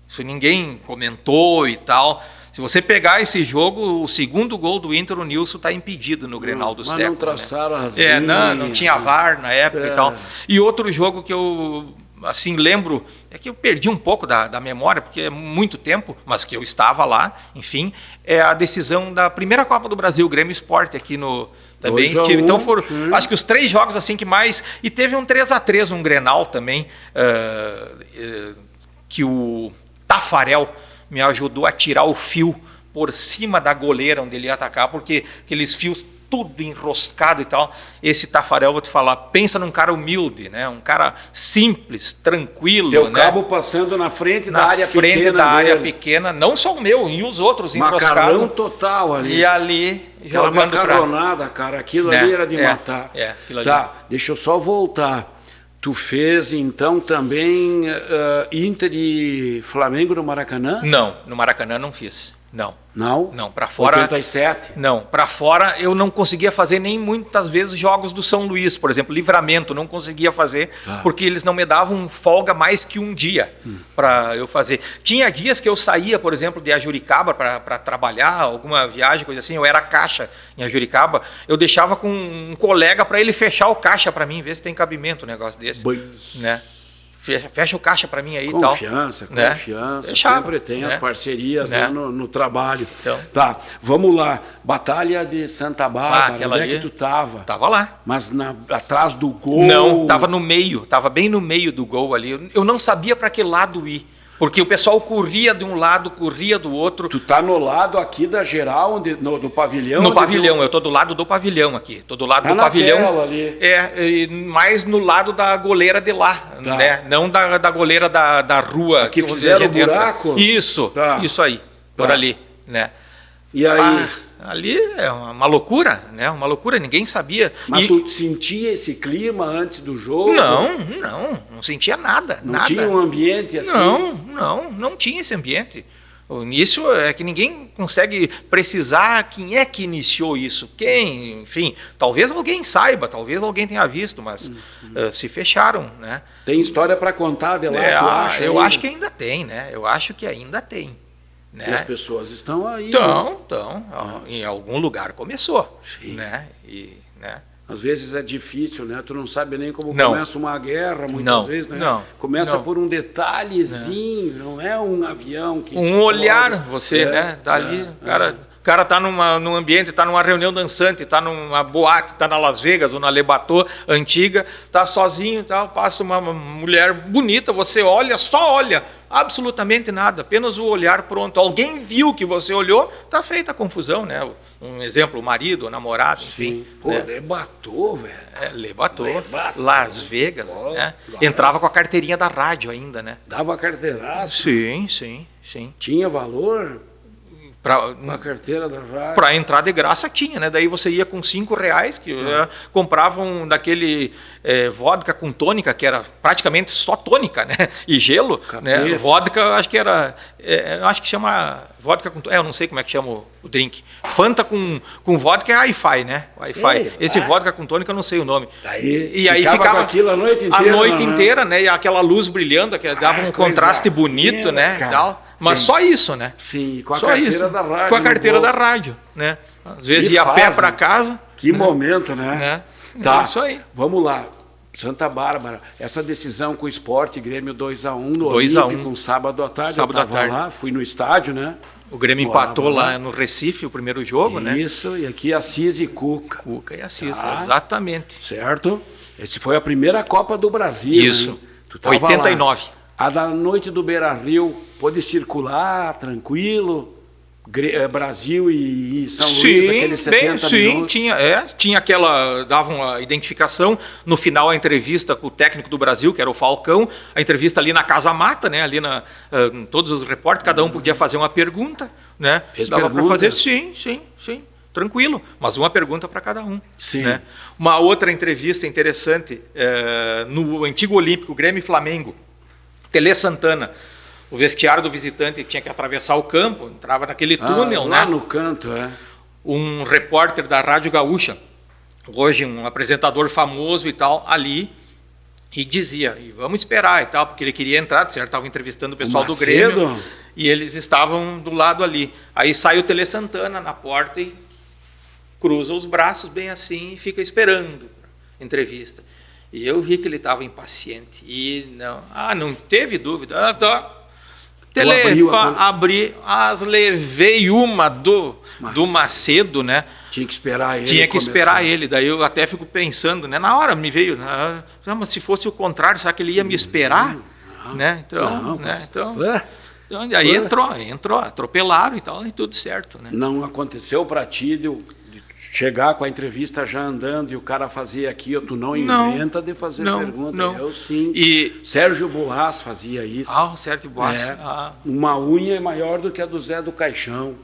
Speaker 1: Isso ninguém comentou e tal. Se você pegar esse jogo, o segundo gol do Inter, o Nilson está impedido no Grenal do século.
Speaker 2: Mas não traçaram as linhas.
Speaker 1: Não tinha VAR na época e tal. E outro jogo que eu assim lembro, é que eu perdi um pouco da memória, porque é muito tempo, mas que eu estava lá, enfim, é a decisão da primeira Copa do Brasil, Grêmio Sport, aqui no... Também estive. Então foram, acho que os 3 jogos assim que mais... E teve um 3-3, um Grenal também, que o Tafarel me ajudou a tirar o fio por cima da goleira onde ele ia atacar, porque aqueles fios tudo enroscado e tal. Esse Tafarel, vou te falar, pensa num cara humilde, né? Um cara simples, tranquilo.
Speaker 2: Teu
Speaker 1: né?
Speaker 2: cabo passando na frente da área pequena. Na frente
Speaker 1: da área pequena, não só o meu, e os outros enroscados.
Speaker 2: Macarrão total ali.
Speaker 1: E ali,
Speaker 2: aquela jogando macarronada, cara, aquilo ali era de matar. Tá, deixa eu só voltar. Tu fez, então, também Inter e Flamengo no Maracanã?
Speaker 1: Não, no Maracanã não fiz. Não.
Speaker 2: Não?
Speaker 1: Não, para fora...
Speaker 2: 87?
Speaker 1: Não, para fora eu não conseguia fazer nem muitas vezes jogos do São Luís, por exemplo, Livramento, não conseguia fazer, porque eles não me davam folga mais que um dia para eu fazer. Tinha dias que eu saía, por exemplo, de Ajuricaba para trabalhar, alguma viagem, coisa assim, eu era caixa em Ajuricaba, eu deixava com um colega para ele fechar o caixa para mim, ver se tem cabimento um negócio desse, né? Fecha o caixa para mim aí e tal.
Speaker 2: Confiança,
Speaker 1: Fechava,
Speaker 2: sempre tem
Speaker 1: né?
Speaker 2: as parcerias né? no trabalho.
Speaker 1: Então.
Speaker 2: Tá, vamos lá. Batalha de Santa Bárbara, onde é que tu tava?
Speaker 1: Tava lá.
Speaker 2: Mas atrás do gol?
Speaker 1: Não, tava no meio, tava bem no meio do gol ali. Eu não sabia para que lado ir. Porque o pessoal corria de um lado, corria do outro.
Speaker 2: Tu tá no lado aqui da geral, do pavilhão?
Speaker 1: No pavilhão, eu tô do lado do pavilhão aqui. Tô do lado do pavilhão.
Speaker 2: Tela ali.
Speaker 1: Mais no lado da goleira de lá, né? Não da goleira da rua.
Speaker 2: Aqui fizeram o buraco?
Speaker 1: Isso, isso aí, por ali, né?
Speaker 2: E aí?
Speaker 1: Ali é uma loucura, né? Uma loucura, ninguém sabia.
Speaker 2: Mas tu sentia esse clima antes do jogo?
Speaker 1: Não sentia nada.
Speaker 2: Não tinha um ambiente assim?
Speaker 1: Não tinha esse ambiente. Isso é que ninguém consegue precisar quem é que iniciou isso, quem, enfim, talvez alguém saiba, talvez alguém tenha visto, mas se fecharam, né?
Speaker 2: Tem história para contar de lá, tu acha?
Speaker 1: Eu acho que ainda tem, né? Eu acho que ainda tem. Né?
Speaker 2: E as pessoas estão aí.
Speaker 1: Estão. Em algum lugar começou. Né? Né?
Speaker 2: Às vezes é difícil, né? Tu não sabe nem como começa uma guerra, muitas vezes, né? Começa por um detalhezinho, não é um avião que
Speaker 1: um olhar, né? Dali, o cara está num ambiente, está numa reunião dançante, está numa boate, está na Las Vegas ou na Lebatô antiga, está sozinho, passa uma mulher bonita, você olha, só olha, absolutamente nada, apenas o olhar pronto. Alguém viu que você olhou, está feita a confusão, né? Um exemplo, o marido, o namorado, enfim.
Speaker 2: Pô, né? Lebatô, velho.
Speaker 1: Lebatô, Las Vegas, né? Entrava com a carteirinha da rádio ainda, né?
Speaker 2: Dava carteiraço?
Speaker 1: Sim.
Speaker 2: Tinha valor? Uma carteira da rádio.
Speaker 1: Para entrar de graça tinha, né? Daí você ia com R$5, que compravam daquele vodka com tônica, que era praticamente só tônica, né? E gelo, né? Vodka, acho que era, acho que chama vodka com, eu não sei como é que chama o drink. Fanta com vodka é Wi-Fi, né? Wi-Fi. Esse vodka com tônica eu não sei o nome.
Speaker 2: E aí ficava aquilo a noite inteira.
Speaker 1: A noite inteira, né? E aquela luz brilhando, que dava um contraste bonito, né? E tal. Mas só isso, né?
Speaker 2: Sim, com a carteira da rádio.
Speaker 1: Com a carteira da rádio, né? Às vezes ia a pé para casa.
Speaker 2: Que momento, né?
Speaker 1: Tá. Isso aí.
Speaker 2: Vamos lá. Santa Bárbara, essa decisão com o Sport, Grêmio 2-1 no Olímpico, sábado à tarde.
Speaker 1: Sábado à tarde.
Speaker 2: Lá, fui no estádio, né?
Speaker 1: O Grêmio empatou lá no Recife, o primeiro jogo, né?
Speaker 2: Isso, e aqui Assis e Cuca.
Speaker 1: Cuca e Assis, exatamente.
Speaker 2: Certo? Esse foi a primeira Copa do Brasil.
Speaker 1: Isso,
Speaker 2: né? Tu tava
Speaker 1: 89.
Speaker 2: Lá. A da noite do Beira-Rio pôde circular tranquilo, Brasil e São Luís, aqueles 70 minutos.
Speaker 1: Tinha aquela, dava uma identificação, no final a entrevista com o técnico do Brasil, que era o Falcão, a entrevista ali na Casa Mata, né, ali todos os repórteres, cada um podia fazer uma pergunta, né? Dava para fazer, sim, tranquilo, mas uma pergunta para cada um.
Speaker 2: Sim.
Speaker 1: Né? Uma outra entrevista interessante, no antigo Olímpico, Grêmio e Flamengo, Tele Santana, o vestiário do visitante tinha que atravessar o campo, entrava naquele túnel,
Speaker 2: lá
Speaker 1: né?
Speaker 2: no canto,
Speaker 1: Um repórter da Rádio Gaúcha, hoje um apresentador famoso e tal, ali, e dizia, vamos esperar e tal, porque ele queria entrar, de certo, estava entrevistando o pessoal do Grêmio, e eles estavam do lado ali. Aí sai o Tele Santana na porta e cruza os braços bem assim e fica esperando a entrevista. E eu vi que ele estava impaciente. E não teve dúvida. Abri, levei uma do Macedo, né?
Speaker 2: Tinha que esperar ele.
Speaker 1: Tinha que esperar ele. Daí eu até fico pensando, né? Na hora me veio, mas se fosse o contrário, será que ele ia me esperar? Né? Então, aí entrou, atropelaram e tal, e tudo certo, né?
Speaker 2: Não aconteceu para ti de chegar com a entrevista já andando e o cara fazia aquilo, tu não inventa de fazer pergunta.
Speaker 1: Não.
Speaker 2: Eu sim.
Speaker 1: E
Speaker 2: Sérgio Boas fazia isso.
Speaker 1: O Sérgio Boas.
Speaker 2: Uma unha é maior do que a do Zé do Caixão.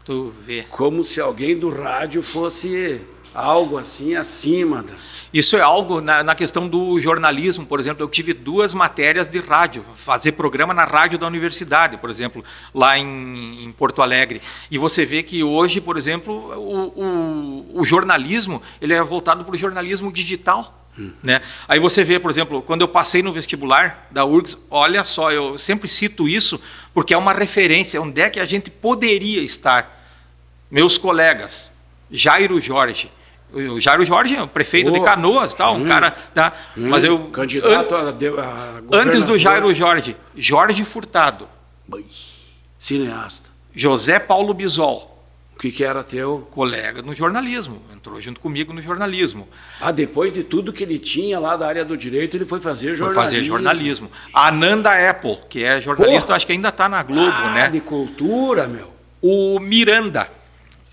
Speaker 1: Tu vê.
Speaker 2: Como se alguém do rádio fosse algo assim acima
Speaker 1: Isso é algo na questão do jornalismo, por exemplo. Eu tive 2 matérias de rádio, fazer programa na rádio da universidade, por exemplo, lá em Porto Alegre. E você vê que hoje, por exemplo, o jornalismo ele é voltado para o jornalismo digital. Né? Aí você vê, por exemplo, quando eu passei no vestibular da URGS, olha só, eu sempre cito isso porque é uma referência, onde é que a gente poderia estar. Meus colegas, Jairo Jorge. O Jairo Jorge é o prefeito de Canoas, tal, um cara, tá? Mas eu
Speaker 2: candidato
Speaker 1: antes do Jairo Jorge, Jorge Furtado,
Speaker 2: cineasta,
Speaker 1: José Paulo Bisol,
Speaker 2: o que era teu
Speaker 1: colega no jornalismo, entrou junto comigo no jornalismo.
Speaker 2: Depois de tudo que ele tinha lá da área do direito, ele foi fazer jornalismo.
Speaker 1: A Ananda Apple, que é jornalista, acho que ainda está na Globo, né?
Speaker 2: De cultura, meu.
Speaker 1: O Miranda,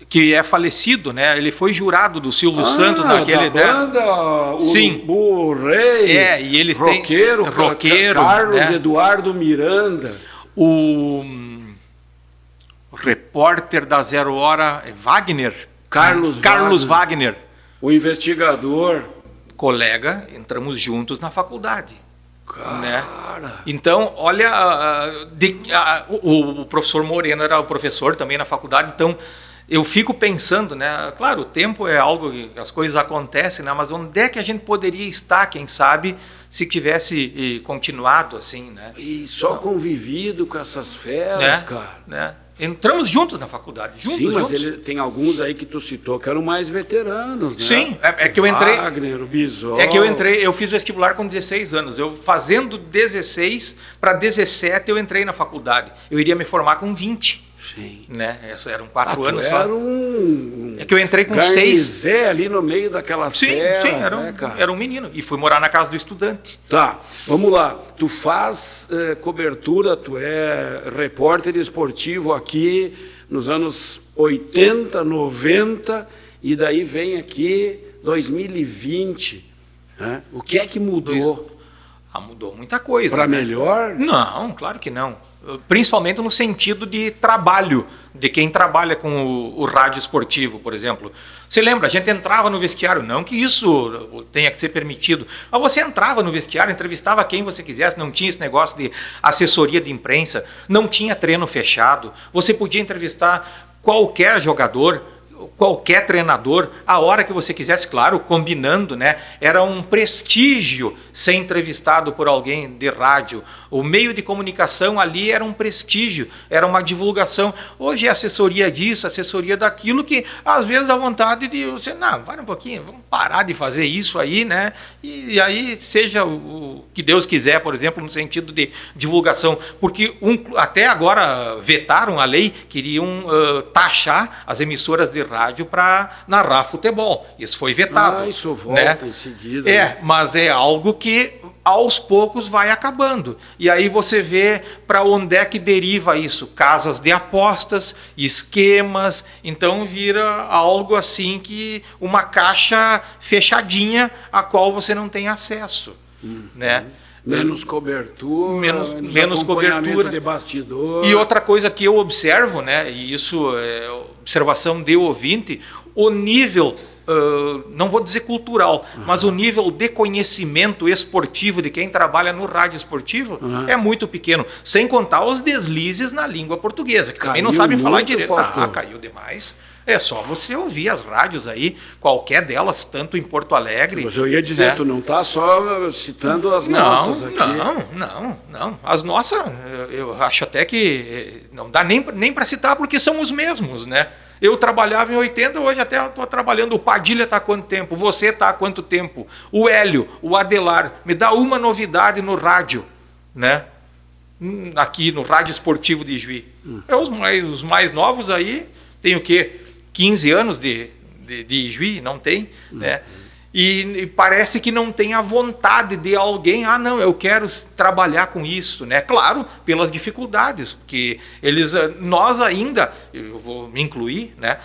Speaker 1: que é falecido, né? Ele foi jurado do Silvio Santos naquele,
Speaker 2: da banda,
Speaker 1: sim,
Speaker 2: o Rei,
Speaker 1: e eles
Speaker 2: roqueiro, Carlos, né? Eduardo Miranda,
Speaker 1: o repórter da Zero Hora, Wagner, Carlos Wagner,
Speaker 2: o investigador,
Speaker 1: colega, entramos juntos na faculdade.
Speaker 2: Cara.
Speaker 1: Né? Então, olha, o professor Moreno era o professor também na faculdade, então eu fico pensando, né? Claro, o tempo é algo que as coisas acontecem, né? Mas onde é que a gente poderia estar, quem sabe, se tivesse continuado assim, né?
Speaker 2: E só convivido com essas feras,
Speaker 1: né?
Speaker 2: cara.
Speaker 1: Né? Entramos juntos na faculdade, juntos.
Speaker 2: Sim, mas ele tem alguns aí que tu citou que eram mais veteranos, né?
Speaker 1: Sim, é que eu entrei.
Speaker 2: Wagner, o Bisol.
Speaker 1: É que eu fiz vestibular com 16 anos. Eu fazendo 16 para 17 eu entrei na faculdade. Eu iria me formar com 20.
Speaker 2: Sim.
Speaker 1: Né? Eram 4 anos só.
Speaker 2: Era um...
Speaker 1: É que eu entrei com 6.
Speaker 2: ali no meio daquelas feras,
Speaker 1: sim,
Speaker 2: cara?
Speaker 1: Era um menino. E fui morar na casa do estudante.
Speaker 2: Tá, vamos lá. Tu faz cobertura, tu é repórter esportivo aqui nos anos 80, 90, e daí vem aqui 2020. Né? O que é que mudou?
Speaker 1: Mudou muita coisa.
Speaker 2: Para melhor?
Speaker 1: Não, claro que não. Principalmente no sentido de trabalho, de quem trabalha com o rádio esportivo, por exemplo. Você lembra, a gente entrava no vestiário, não que isso tenha que ser permitido, mas você entrava no vestiário, entrevistava quem você quisesse, não tinha esse negócio de assessoria de imprensa, não tinha treino fechado, você podia entrevistar qualquer jogador, qualquer treinador, a hora que você quisesse, claro, combinando, né? Era um prestígio ser entrevistado por alguém de rádio. O meio de comunicação ali era um prestígio, era uma divulgação. Hoje é assessoria disso, assessoria daquilo, que às vezes dá vontade de você, não, para um pouquinho, vamos parar de fazer isso aí, né? E aí seja o que Deus quiser, por exemplo, no sentido de divulgação, porque até agora vetaram a lei, queriam taxar as emissoras de rádio para narrar futebol. Isso foi vetado.
Speaker 2: Isso volta, né? Em seguida.
Speaker 1: Né? Mas é algo que aos poucos vai acabando. E aí você vê para onde é que deriva isso. Casas de apostas, esquemas, então vira algo assim que uma caixa fechadinha a qual você não tem acesso. Né?
Speaker 2: Menos cobertura,
Speaker 1: menos cobertura
Speaker 2: de bastidor.
Speaker 1: E outra coisa que eu observo, né, e isso é observação de ouvinte, o nível, não vou dizer cultural, mas o nível de conhecimento esportivo de quem trabalha no rádio esportivo é muito pequeno, sem contar os deslizes na língua portuguesa, que também não sabem falar direito. Caiu demais. É só você ouvir as rádios aí, qualquer delas, tanto em Porto Alegre...
Speaker 2: Mas eu ia dizer, tu não está só citando as nossas aqui.
Speaker 1: Não. As nossas, eu acho até que não dá nem para citar, porque são os mesmos, né? Eu trabalhava em 80, hoje até estou trabalhando. O Padilha está há quanto tempo? Você está há quanto tempo? O Hélio, o Adelar. Me dá uma novidade no rádio, né? Aqui no Rádio Esportivo de Juí. Os mais novos aí, tem o quê? 15 anos de Juí, não tem, né? E parece que não tem a vontade de alguém, não, eu quero trabalhar com isso, né? Claro, pelas dificuldades, porque nós ainda, eu vou me incluir, né?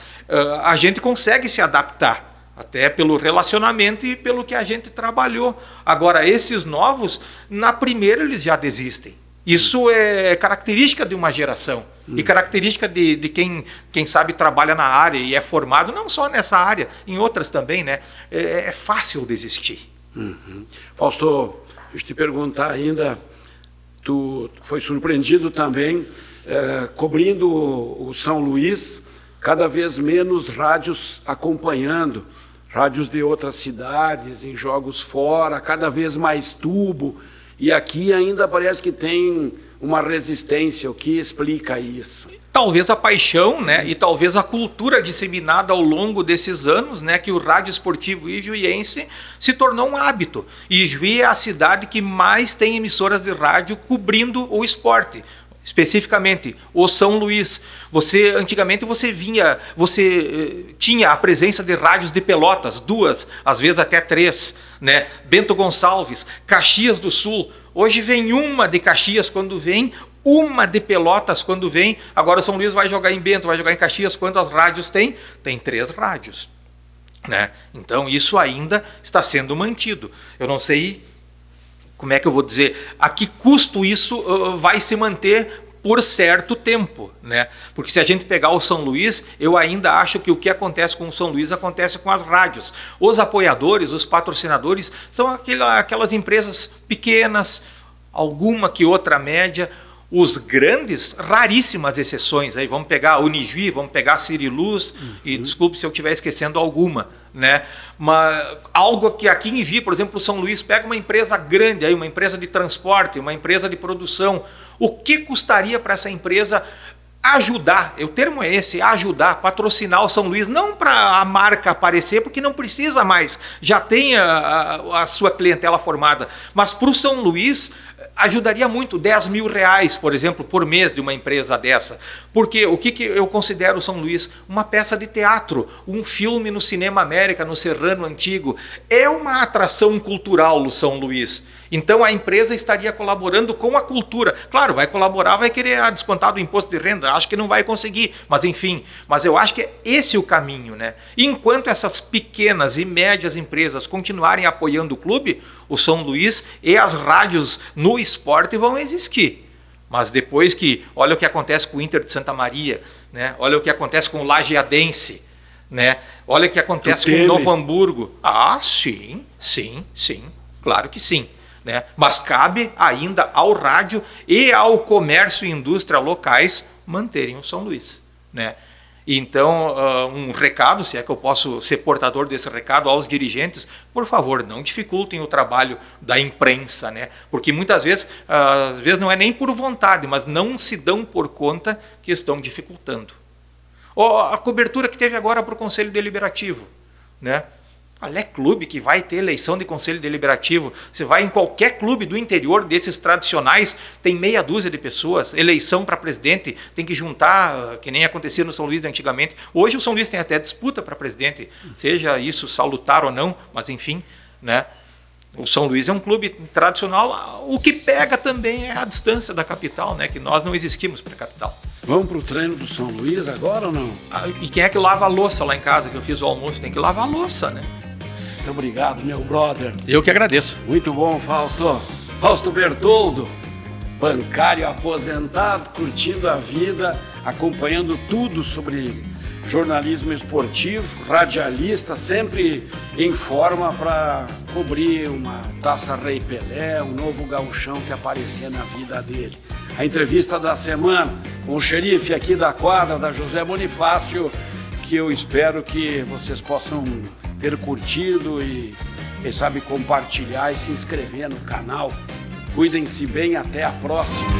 Speaker 1: A gente consegue se adaptar, até pelo relacionamento e pelo que a gente trabalhou. Agora, esses novos, na primeira eles já desistem. Isso é característica de uma geração e característica de quem sabe trabalha na área e é formado não só nessa área, em outras também, né? É fácil desistir.
Speaker 2: Fausto, deixa eu te perguntar ainda, tu foi surpreendido também cobrindo o São Luís, cada vez menos rádios acompanhando, rádios de outras cidades, em jogos fora, cada vez mais tubo. E aqui ainda parece que tem uma resistência. O que explica isso?
Speaker 1: Talvez a paixão, né, e talvez a cultura disseminada ao longo desses anos, né, que o rádio esportivo ijuiense se tornou um hábito. Ijuí é a cidade que mais tem emissoras de rádio cobrindo o esporte. Especificamente, o São Luís. Antigamente você tinha a presença de rádios de Pelotas, 2, às vezes até 3, né? Bento Gonçalves, Caxias do Sul. Hoje vem uma de Caxias quando vem, uma de Pelotas quando vem. Agora o São Luís vai jogar em Bento, vai jogar em Caxias. Quantas rádios tem? Tem 3 rádios, né? Então isso ainda está sendo mantido. Eu não sei como é que eu vou dizer, a que custo isso vai se manter por certo tempo, né? Porque se a gente pegar o São Luís, eu ainda acho que o que acontece com o São Luís acontece com as rádios. Os apoiadores, os patrocinadores, são aquelas empresas pequenas, alguma que outra média. Os grandes, raríssimas exceções, aí vamos pegar a Unijuí, vamos pegar a Ciriluz, e desculpe se eu estiver esquecendo alguma, né? Mas algo que aqui em Juí, por exemplo, o São Luís pega uma empresa grande, aí, uma empresa de transporte, uma empresa de produção. O que custaria para essa empresa ajudar, o termo é esse, ajudar, patrocinar o São Luís, não para a marca aparecer, porque não precisa mais, já tem a sua clientela formada, mas para o São Luís ajudaria muito, R$10 mil, por exemplo, por mês de uma empresa dessa. Porque o que eu considero o São Luís? Uma peça de teatro, um filme no Cinema América, no Serrano Antigo. É uma atração cultural o São Luís. Então a empresa estaria colaborando com a cultura. Claro, vai colaborar, vai querer descontar do imposto de renda, acho que não vai conseguir, mas enfim. Mas eu acho que é esse o caminho, né? Enquanto essas pequenas e médias empresas continuarem apoiando o clube, o São Luís e as rádios no esporte vão existir. Mas depois que, olha o que acontece com o Inter de Santa Maria, né? Olha o que acontece com o Lajeadense, né? Olha o que acontece com o Novo Hamburgo. Ah, sim, claro que sim. Né? Mas cabe ainda ao rádio e ao comércio e indústria locais manterem o São Luís, né? Então, um recado, se é que eu posso ser portador desse recado aos dirigentes, por favor, não dificultem o trabalho da imprensa, né? Porque muitas vezes, às vezes não é nem por vontade, mas não se dão por conta que estão dificultando. A cobertura que teve agora para o Conselho Deliberativo, né? Olha, é clube que vai ter eleição de Conselho Deliberativo. Você vai em qualquer clube do interior desses tradicionais, tem meia dúzia de pessoas. Eleição para presidente, tem que juntar, que nem acontecia no São Luís de antigamente. Hoje o São Luís tem até disputa para presidente, seja isso salutar ou não, mas enfim, né? O São Luís é um clube tradicional. O que pega também é a distância da capital, né? Que nós não existimos para a capital.
Speaker 2: Vamos para o treino do São Luís agora ou não?
Speaker 1: E quem é que lava a louça lá em casa, que eu fiz o almoço? Tem que lavar a louça, né?
Speaker 2: Muito obrigado, meu brother.
Speaker 1: Eu que agradeço.
Speaker 2: Muito bom, Fausto. Fausto Bertoldo, bancário aposentado, curtindo a vida, acompanhando tudo sobre jornalismo esportivo, radialista, sempre em forma para cobrir uma Taça Rei Pelé, um novo gauchão que aparecia na vida dele. A entrevista da semana com o xerife aqui da quadra, da José Bonifácio, que eu espero que vocês possam ter curtido e, quem sabe, compartilhar e se inscrever no canal. Cuidem-se bem, até a próxima.